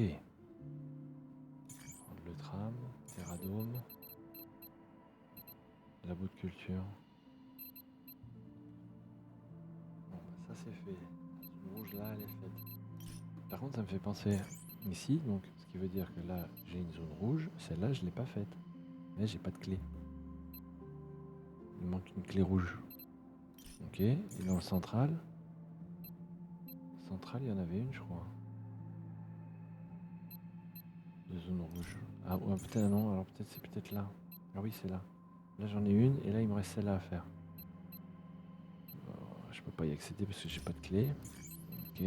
S1: Prendre le tram, terradome, labo de culture. Bon, bah, ça c'est fait. La zone rouge là, elle est faite. Par contre, ça me fait penser ici, donc ce qui veut dire que là j'ai une zone rouge. Celle-là, je l'ai pas faite. Là, j'ai pas de clé. Il me manque une clé rouge. Ok. Et dans le central, il y en avait une, je crois. De zone rouge. Ah ouais, peut-être non. Alors peut-être c'est peut-être là. Ah oui, c'est là. Là, j'en ai une et là, il me reste celle-là à faire. Je peux pas y accéder parce que j'ai pas de clé. Ok.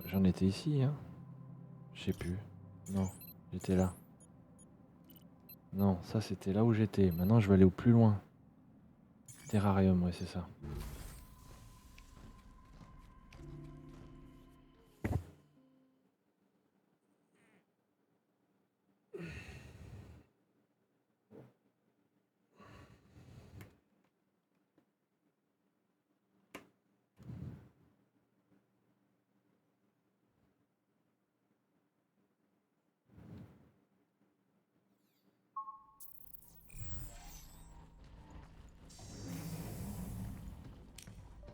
S1: J'en étais ici, hein. Je sais plus. Non, j'étais là. Non, ça c'était là où j'étais. Maintenant, je vais aller au plus loin. Terrarium, ouais, c'est ça.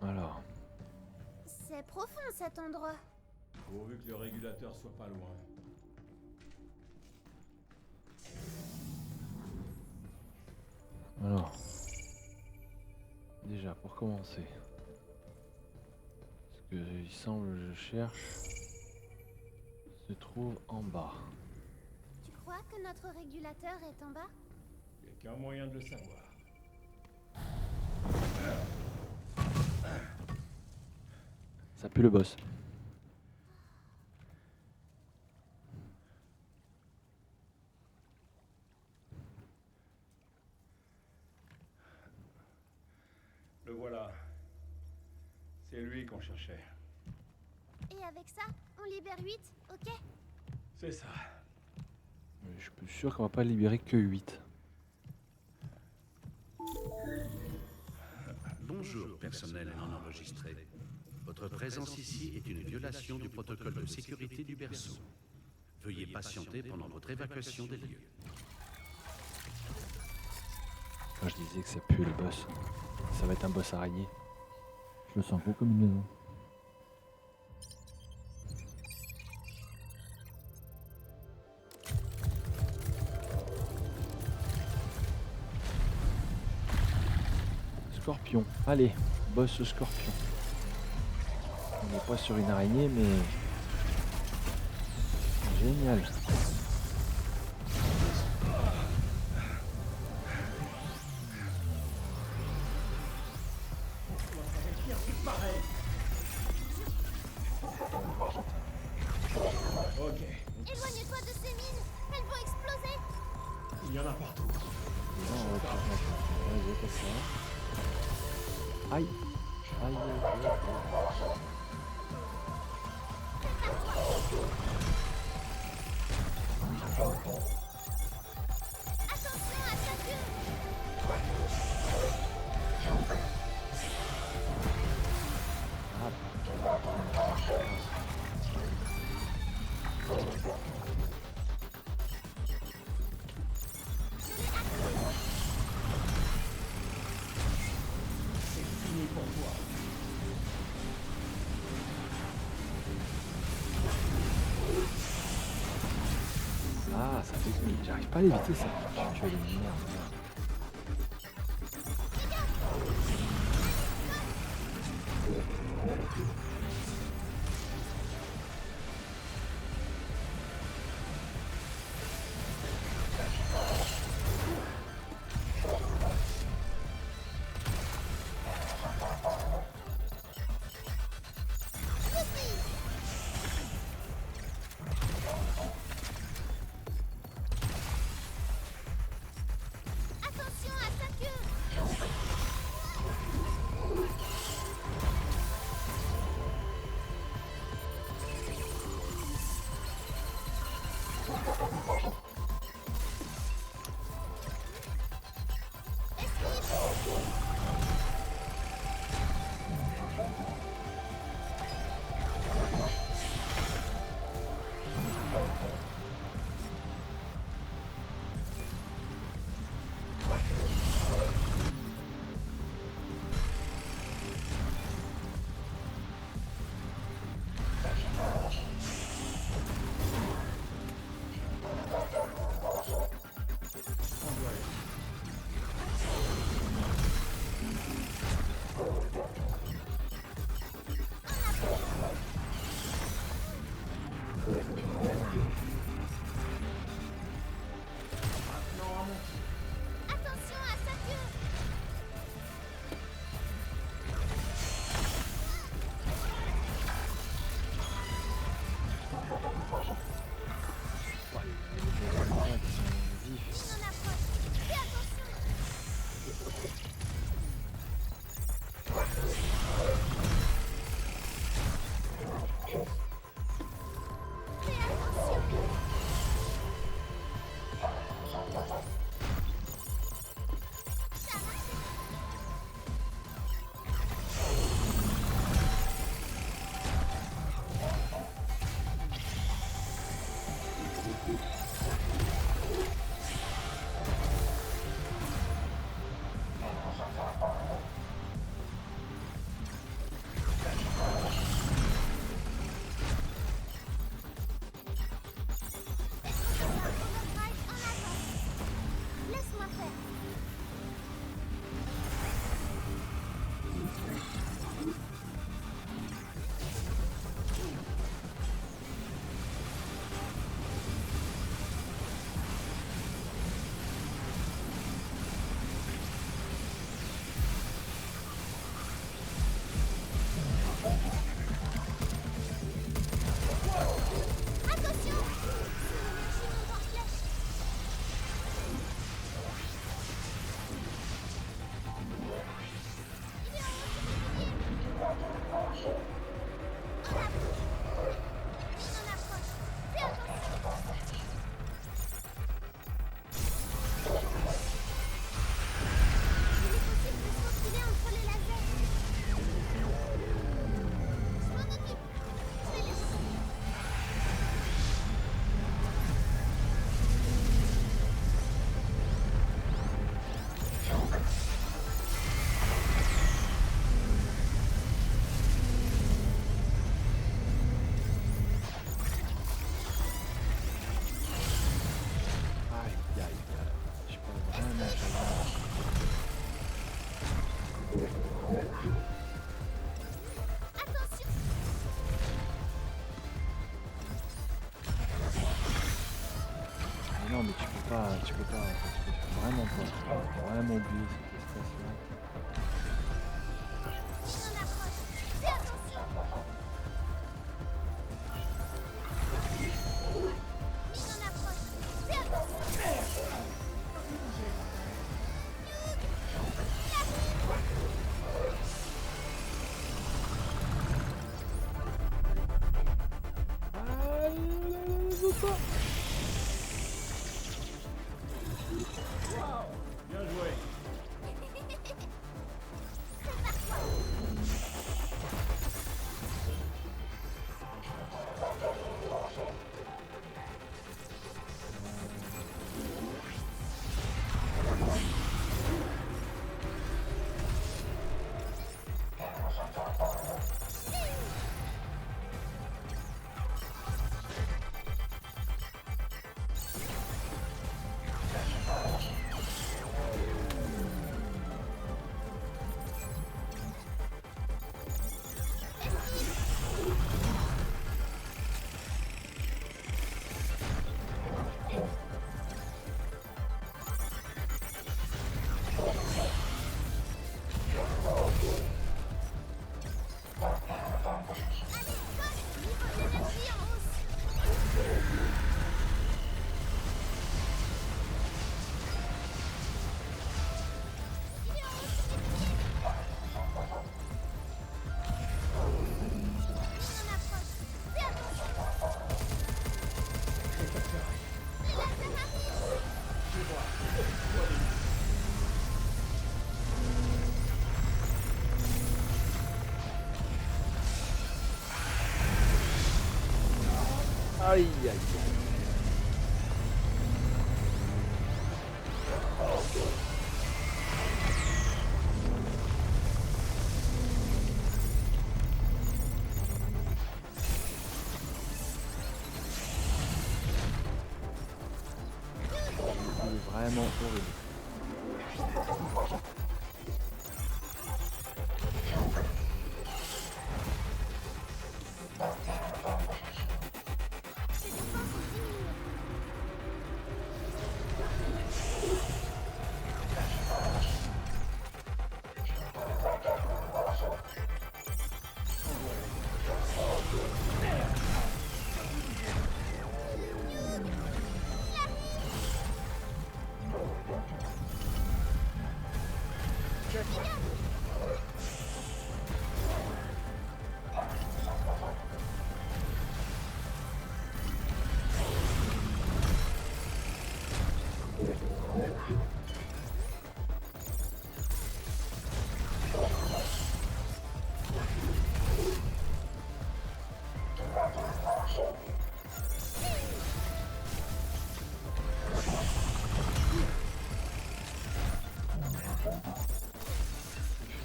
S1: Alors,
S7: C'est profond cet endroit.
S4: Pourvu que le régulateur soit pas loin.
S1: alors. Déjà, pour commencer. Ce que il semble que je cherche se trouve en bas.
S7: Tu crois que notre régulateur est en bas?
S4: Il n'y a qu'un moyen de le savoir.
S1: Ça pue le boss.
S5: Le voilà. C'est lui qu'on cherchait.
S7: Et avec ça, on libère 8, ok?
S5: C'est ça.
S1: Je suis sûr qu'on va pas libérer que 8.
S8: Bonjour, personnel non enregistré. Votre présence ici est une violation du protocole de sécurité du berceau. Veuillez patienter pendant votre évacuation des lieux.
S1: Quand je disais que ça pue le boss, ça va être un boss araignée. Je le sens gros comme une maison. Scorpion, allez, boss scorpion. On n'est pas sur une araignée, mais génial.
S5: Ok.
S7: Éloigne-toi de ces mines, elles vont exploser.
S5: Il y en a partout.
S1: Non, on va pas vas-y, fais ça. Aïe. Aïe, aïe, aïe.
S7: Attention à sa queue.
S1: Ah, J'arrive pas à l'éviter ça. Tu vas les merde.
S7: Attention à sa queue. Attention à sa queue. Il en approche. Fais attention. Fais attention. Ça marche. Overdrive en avant. Laisse-moi faire. Attention. Son énergie monte en flèche. Il est en haut. En avant. Il en approche. Fais attention. Il est possible de se faufiler entre les lasers. Je m'en occupe. Je vais les chercher.
S1: Aïe, aïe, aïe. Je peux vraiment
S7: Attention.
S1: Mais non, mais tu peux pas, tu peux vraiment pas. Faut vraiment oublier cette espèce-là.
S7: Il en approche. Fais attention. Il en approche. Fais attention.
S4: Bien joué.
S1: Aïe aïe. C'est vraiment horrible.
S7: Ses défenses sont diminuées.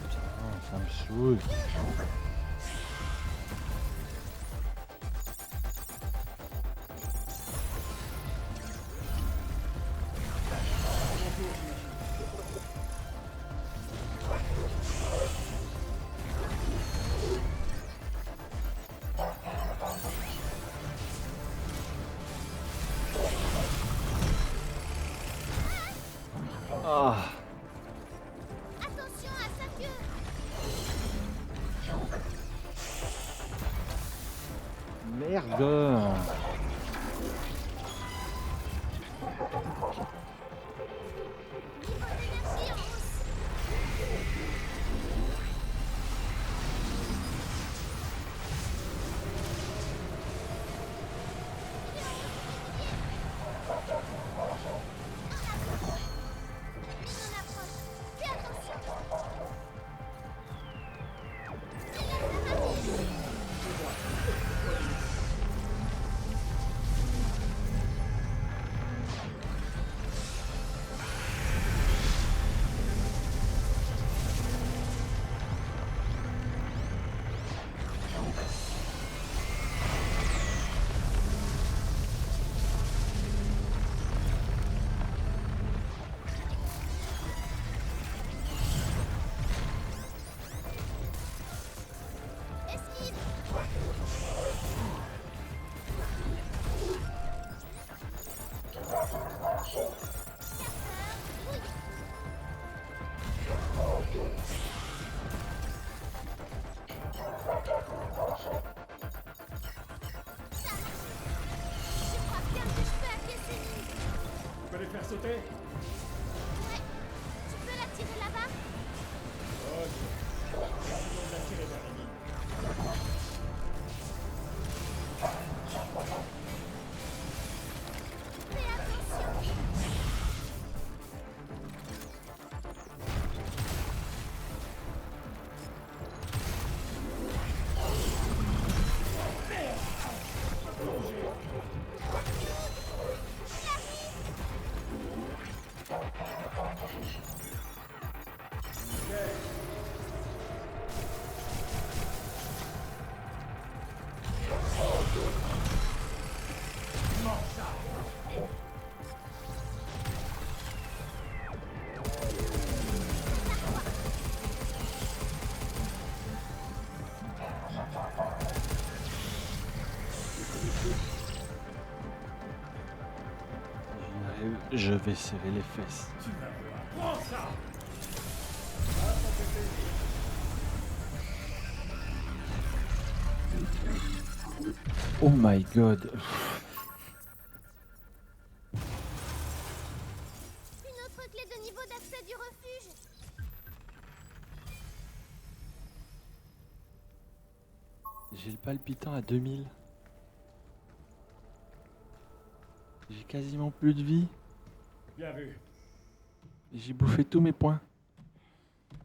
S1: Ah, ça me saoule. Ah,
S7: Attention à sa queue.
S1: merde.
S7: Niveau d'énergie en hausse. Mine en approche. Fais attention. Esquive. Je crois bien que je peux appeler ces mines.
S4: Tu peux les faire sauter?
S7: Ouais. Tu peux la tirer là-bas?
S4: Ok. Essayons de la tirer vers les mines.
S7: Fais attention.
S1: J'y arrive, je vais serrer les fesses.
S4: Tu vas voir. Prends ça!
S1: Oh my god.
S7: Une autre clé de niveau d'accès du refuge.
S1: J'ai le palpitant à 2000. J'ai quasiment plus de vie.
S4: Bien vu.
S1: J'ai bouffé tous mes points.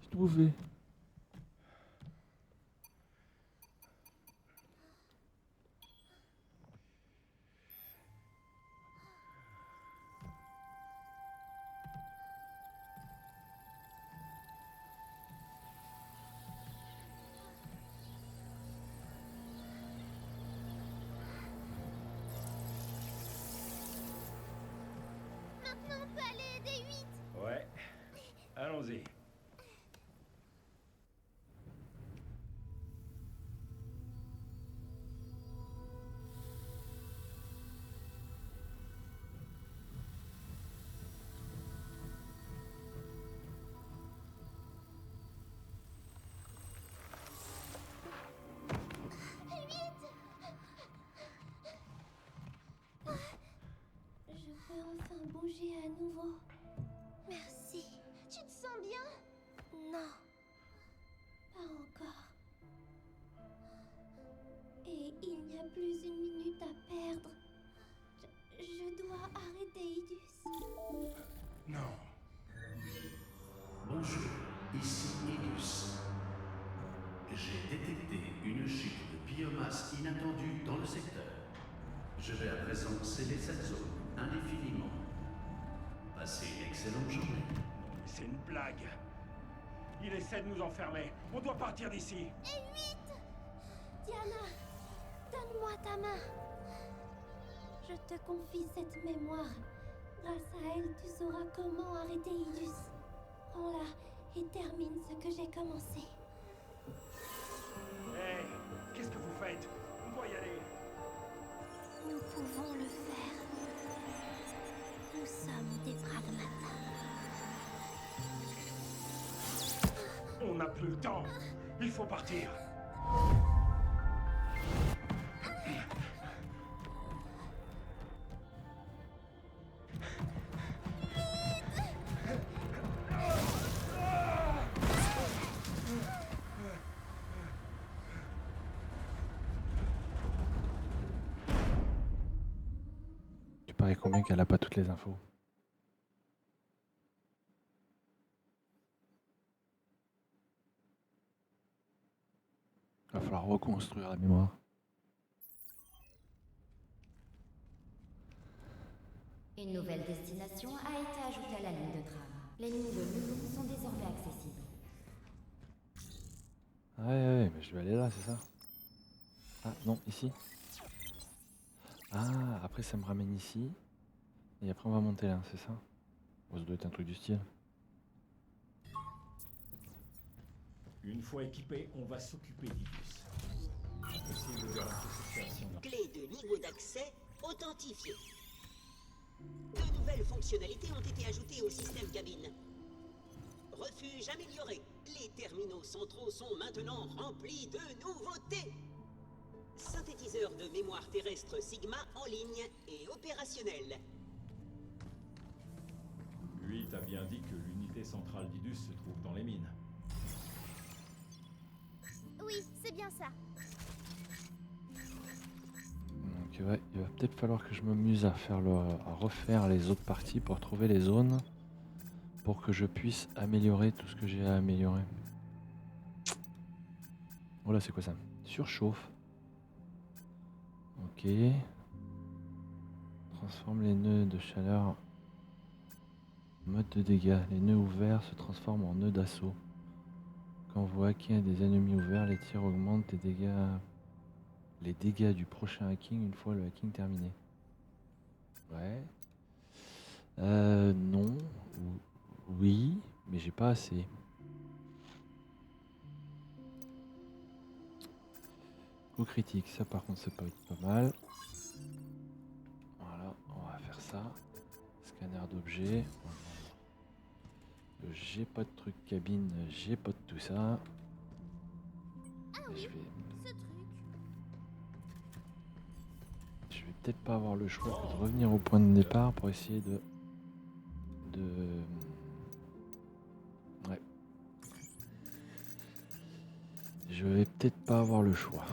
S1: J'ai tout bouffé.
S7: maintenant on peut aller aider 8.
S5: Ouais. Allons-y.
S2: Je peux enfin bouger à nouveau.
S7: Merci. Tu te sens bien?
S2: Non, pas encore. Et il n'y a plus une minute à perdre. Je dois arrêter Idus.
S5: Non.
S8: Bonjour, ici Idus. J'ai détecté une chute de biomasse inattendue dans le secteur. Je vais à présent sceller cette zone indéfiniment. Passez une excellente journée.
S5: C'est une blague. Il essaie de nous enfermer. On doit partir d'ici.
S2: Et 8! Diana, donne-moi ta main. Je te confie cette mémoire. Grâce à elle, tu sauras comment arrêter Idus. Prends-la et termine ce que j'ai commencé.
S5: Hé, qu'est-ce que vous faites? On doit y aller.
S2: Nous pouvons le faire. Nous sommes des pragmatas.
S5: On n'a plus le temps. Il faut partir.
S1: Tu paries combien qu'elle a pas toutes les infos? Va falloir reconstruire la mémoire.
S9: Une nouvelle destination a été ajoutée à la ligne de tram. Les lignes de Lulu sont désormais accessibles.
S1: Ouais, mais je vais aller là, c'est ça? Ah, non, ici. Ah, après ça me ramène ici. Et après on va monter là, c'est ça? Bon, ça doit être un truc du style.
S4: Une fois équipé, on va s'occuper d'Idus. Impossible de rentrer sur Terre si on a...
S3: Clé de niveau d'accès authentifiée. De nouvelles fonctionnalités ont été ajoutées au système cabine. Refuge amélioré. Les terminaux centraux sont maintenant remplis de nouveautés. Synthétiseur de mémoire terrestre Sigma en ligne et opérationnel.
S4: 8 a bien dit que l'unité centrale d'Idus se trouve dans les mines.
S7: Oui, c'est bien ça.
S1: Donc ouais, il va peut-être falloir que je m'amuse à faire à refaire les autres parties pour trouver les zones pour que je puisse améliorer tout ce que j'ai à améliorer. Oh là, c'est quoi ça? Surchauffe. Ok. Transforme les nœuds de chaleur. Mode de dégâts. Les nœuds ouverts se transforment en nœuds d'assaut. Quand vous hackez des ennemis ouverts, les tirs augmentent les dégâts du prochain hacking une fois le hacking terminé. Ouais. Non. Oui, mais j'ai pas assez. Coup critique, ça par contre ça peut être pas mal. Voilà, on va faire ça. Scanner d'objets. J'ai pas de truc cabine, j'ai pas de tout ça.
S7: Ah
S1: Et
S7: oui,
S1: je vais
S7: ce truc.
S1: peut-être pas avoir le choix que de revenir au point de départ pour essayer de... Ouais. Je vais peut-être pas avoir le choix.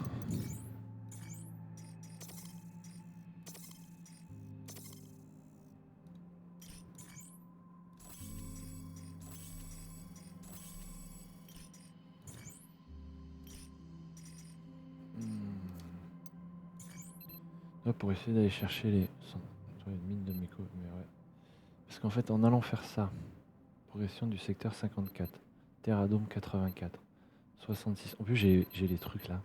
S1: Là, pour essayer d'aller chercher les mines de méco, mais ouais. Parce qu'en fait, en allant faire ça, progression du secteur 54, Terradome 84, 66. En plus, j'ai les trucs là.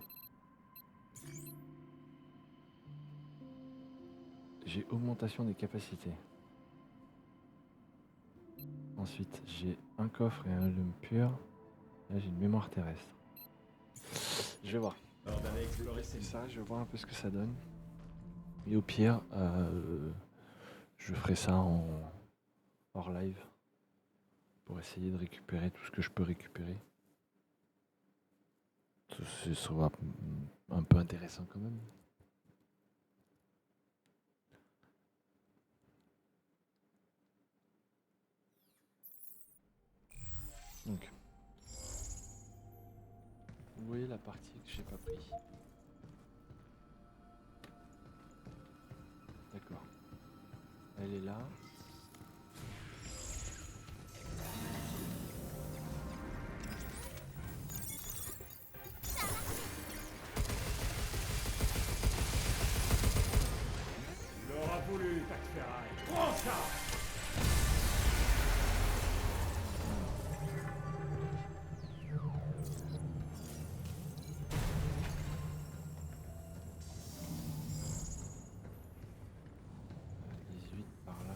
S1: J'ai augmentation des capacités. Ensuite, j'ai un coffre et un lume pur. Là, j'ai une mémoire terrestre. Je vais voir.
S4: Alors d'aller explorer ces
S1: Ça, je vais voir un peu ce que ça donne. Et au pire, je ferai ça en hors live pour essayer de récupérer tout ce que je peux récupérer. Ce sera un peu intéressant quand même. Donc, vous voyez la partie que j'ai pas pris. D'accord. Elle est là.
S4: Il aura voulu, Tac-Ferraille. Prends ça!
S1: 18 par là.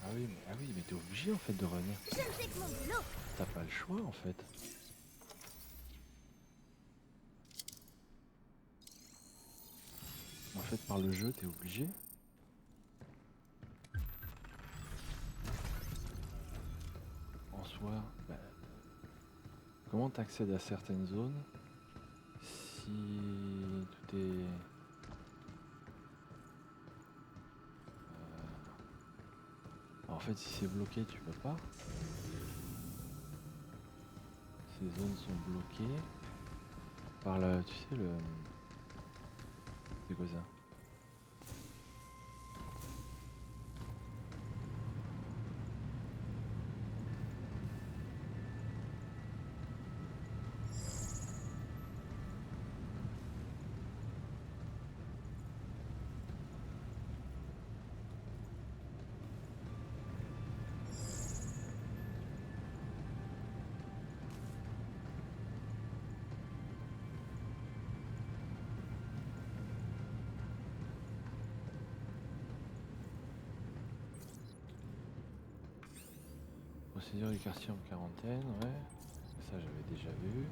S1: Ah oui, mais t'es obligé en fait de revenir.
S7: Je ne fais que mon boulot.
S1: T'as pas le choix en fait. En fait, par le jeu, t'es obligé. En soi, bah, comment t'accèdes à certaines zones si tout est... En fait, si c'est bloqué, tu peux pas. Ces zones sont bloquées par le... Tu sais, le... C'est quoi ça? Procédure du quartier en quarantaine, ouais. Ça, j'avais déjà vu.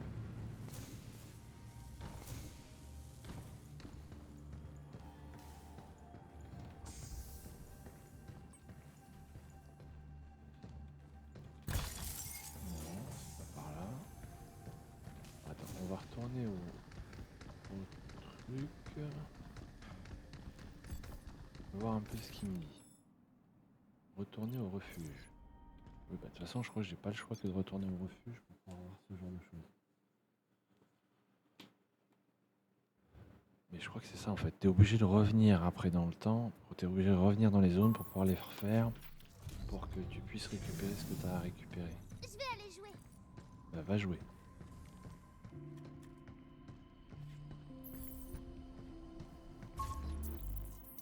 S1: Non, c'est pas par là. Attends, on va retourner au truc. On va voir un peu ce qu'il me dit. Retourner au refuge. Oui, bah, de toute façon, je crois que j'ai pas le choix que de retourner au refuge pour pouvoir voir ce genre de choses. Mais je crois que c'est ça en fait. T'es obligé de revenir après dans le temps. T'es obligé de revenir dans les zones pour pouvoir les refaire. Pour que tu puisses récupérer ce que t'as à récupérer.
S7: Je vais aller jouer.
S1: Bah, va jouer.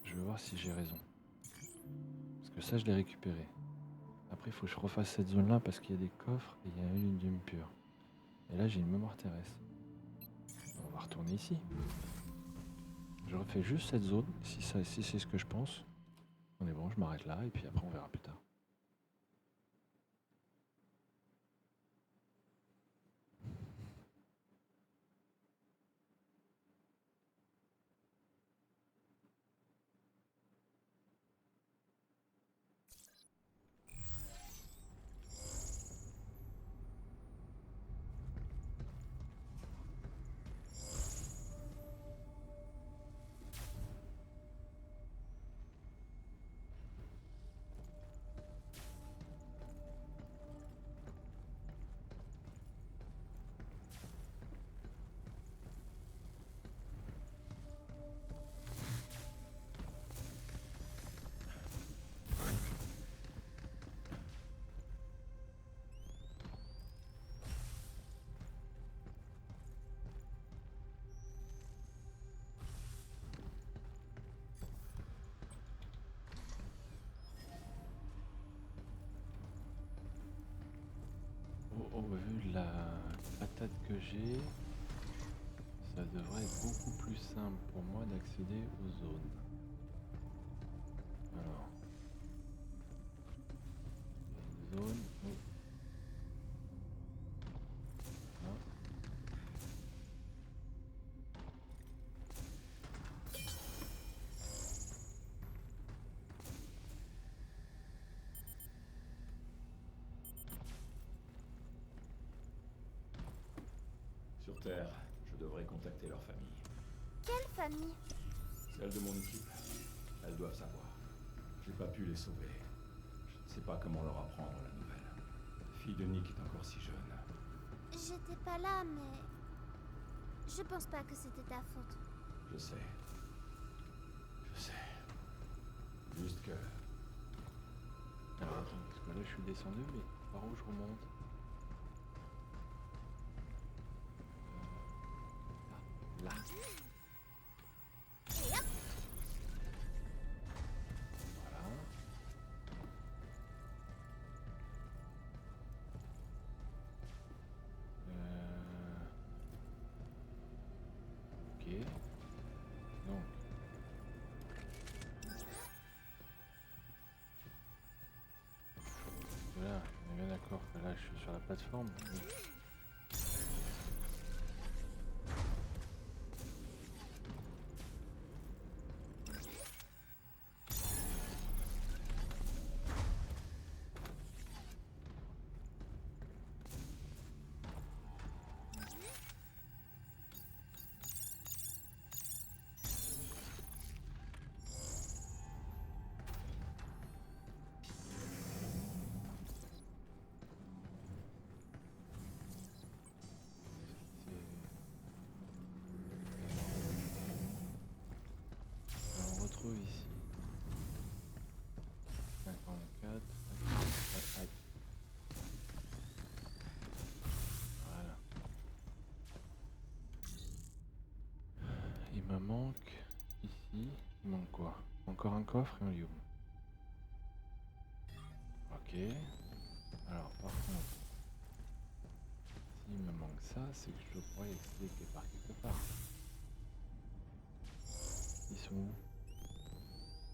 S1: Je vais voir si j'ai raison. Parce que ça, je l'ai récupéré. Après, il faut que je refasse cette zone-là parce qu'il y a des coffres et il y a une lume pure. Et là, j'ai une mémoire terrestre. On va retourner ici. Je refais juste cette zone, si c'est ce que je pense. On est bon, je m'arrête là et puis après on verra plus tard. Au vu de la patate que j'ai, ça devrait être beaucoup plus simple pour moi d'accéder aux zones. Alors, zone. Oh. Là.
S4: Sur Terre, je devrais contacter leur famille.
S7: Quelle famille?
S4: Celle de mon équipe. Elles doivent savoir. J'ai pas pu les sauver. Je ne sais pas comment leur apprendre la nouvelle. La fille de Nick est encore si jeune.
S7: J'étais pas là, mais... Je pense pas que c'était ta faute.
S4: Je sais. Je sais. Juste que...
S1: Alors attends, parce que là je suis descendu, mais par où je remonte? Là.
S7: Et hop!
S1: Voilà. Ok. Donc. Là, on est bien d'accord que là je suis sur la plateforme. Oui. On retrouve ici 54. Aïe, aïe. Voilà. Il me manque ici. Il manque quoi? Encore un coffre et un lium. Ok. Alors par contre, s'il me manque ça, c'est que je pourrais y accéder quelque part. Ils sont où?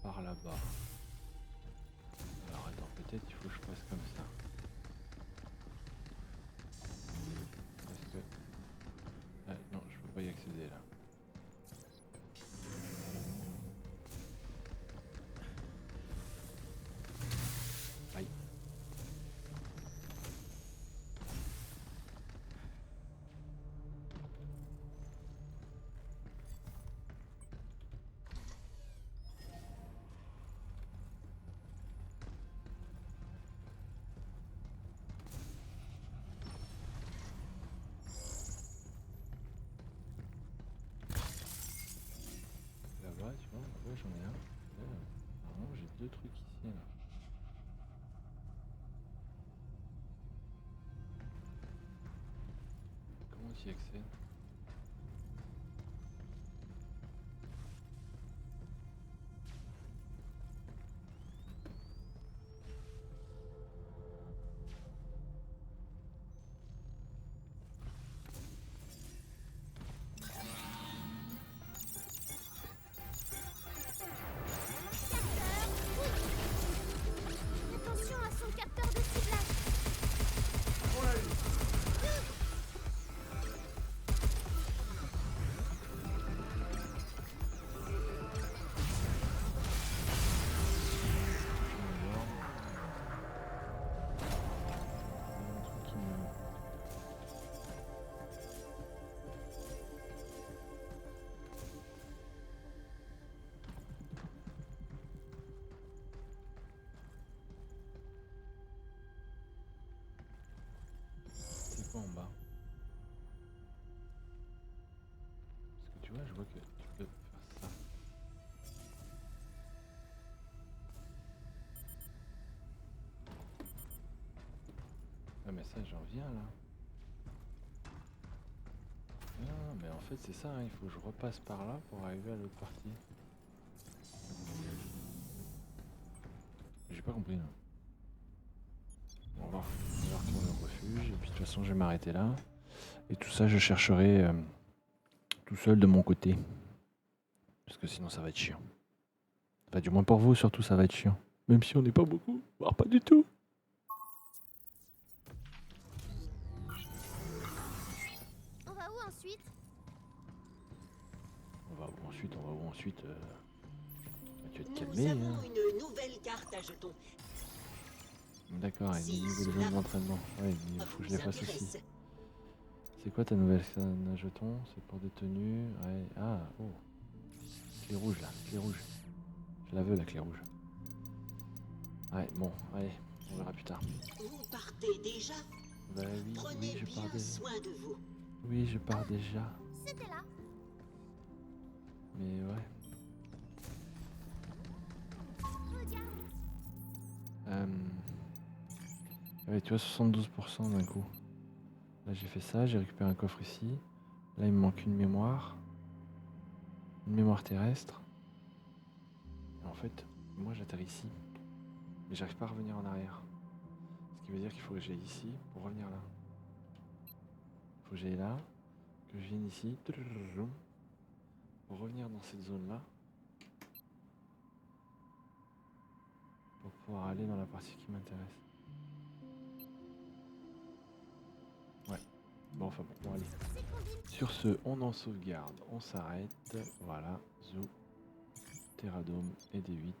S1: Par là-bas. Alors attends, peut-être il faut que je fasse comme ça. Parce que... Ah, non, je peux pas y accéder là. Aïe. Là-bas, tu vois, ouais, j'en ai un. Là, normalement, j'ai deux trucs ici là. Comment tu y accèdes?
S7: Attention à son capteur de ciblage.
S1: C'est quoi en bas? Parce que tu vois, je vois que tu peux faire ça. Ah mais ça j'en viens là. Non mais en fait c'est ça, hein, il faut que je repasse par là pour arriver à l'autre partie. J'ai pas compris là. Bon, on va retourner au refuge et puis de toute façon je vais m'arrêter là. Et tout ça je chercherai tout seul de mon côté. Parce que sinon ça va être chiant. Enfin du moins pour vous surtout ça va être chiant. Même si on n'est pas beaucoup, voire pas du tout.
S7: ensuite?
S1: On va où ensuite? Tu vas te
S3: Nous
S1: calmer,
S3: avons
S1: hein.
S3: une nouvelle carte à jetons.
S1: D'accord, et
S3: Si
S1: des nouvelles
S3: cela
S1: zones d'entraînement. Ouais, il faut que je les
S3: vous
S1: fasse aussi.
S3: intéresse.
S1: C'est quoi ta nouvelle scène à jetons? C'est pour des tenues. Ouais. Ah, oh. Clé rouge là, clé rouge. Je la veux la clé rouge. Ouais, bon, allez, on verra plus tard.
S3: Vous partez déjà?
S1: Bah oui,
S3: Prenez
S1: je pars
S3: bien
S1: déjà.
S3: soin de vous.
S1: Oui, je pars déjà.
S7: C'était là.
S1: Mais ouais. Ouais, tu vois, 72% d'un coup. Là, j'ai fait ça, j'ai récupéré un coffre ici. Là, il me manque une mémoire. Une mémoire terrestre. Et en fait, moi, j'atterris ici. Mais j'arrive pas à revenir en arrière. Ce qui veut dire qu'il faut que j'aille ici pour revenir là. Il faut que j'aille là, que je vienne ici. Pour revenir dans cette zone-là. Pour pouvoir aller dans la partie qui m'intéresse. Ouais. Bon, enfin bon, allez. Sur ce, on en sauvegarde, on s'arrête. Voilà, Zoo, Terradome et D8.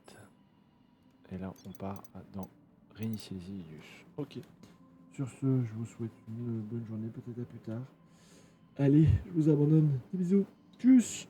S1: Et là, on part dans réinitialiser Idus. Ok.
S10: Sur ce, je vous souhaite une bonne journée, peut-être à plus tard. Allez, je vous abandonne. Des bisous. Tchuss.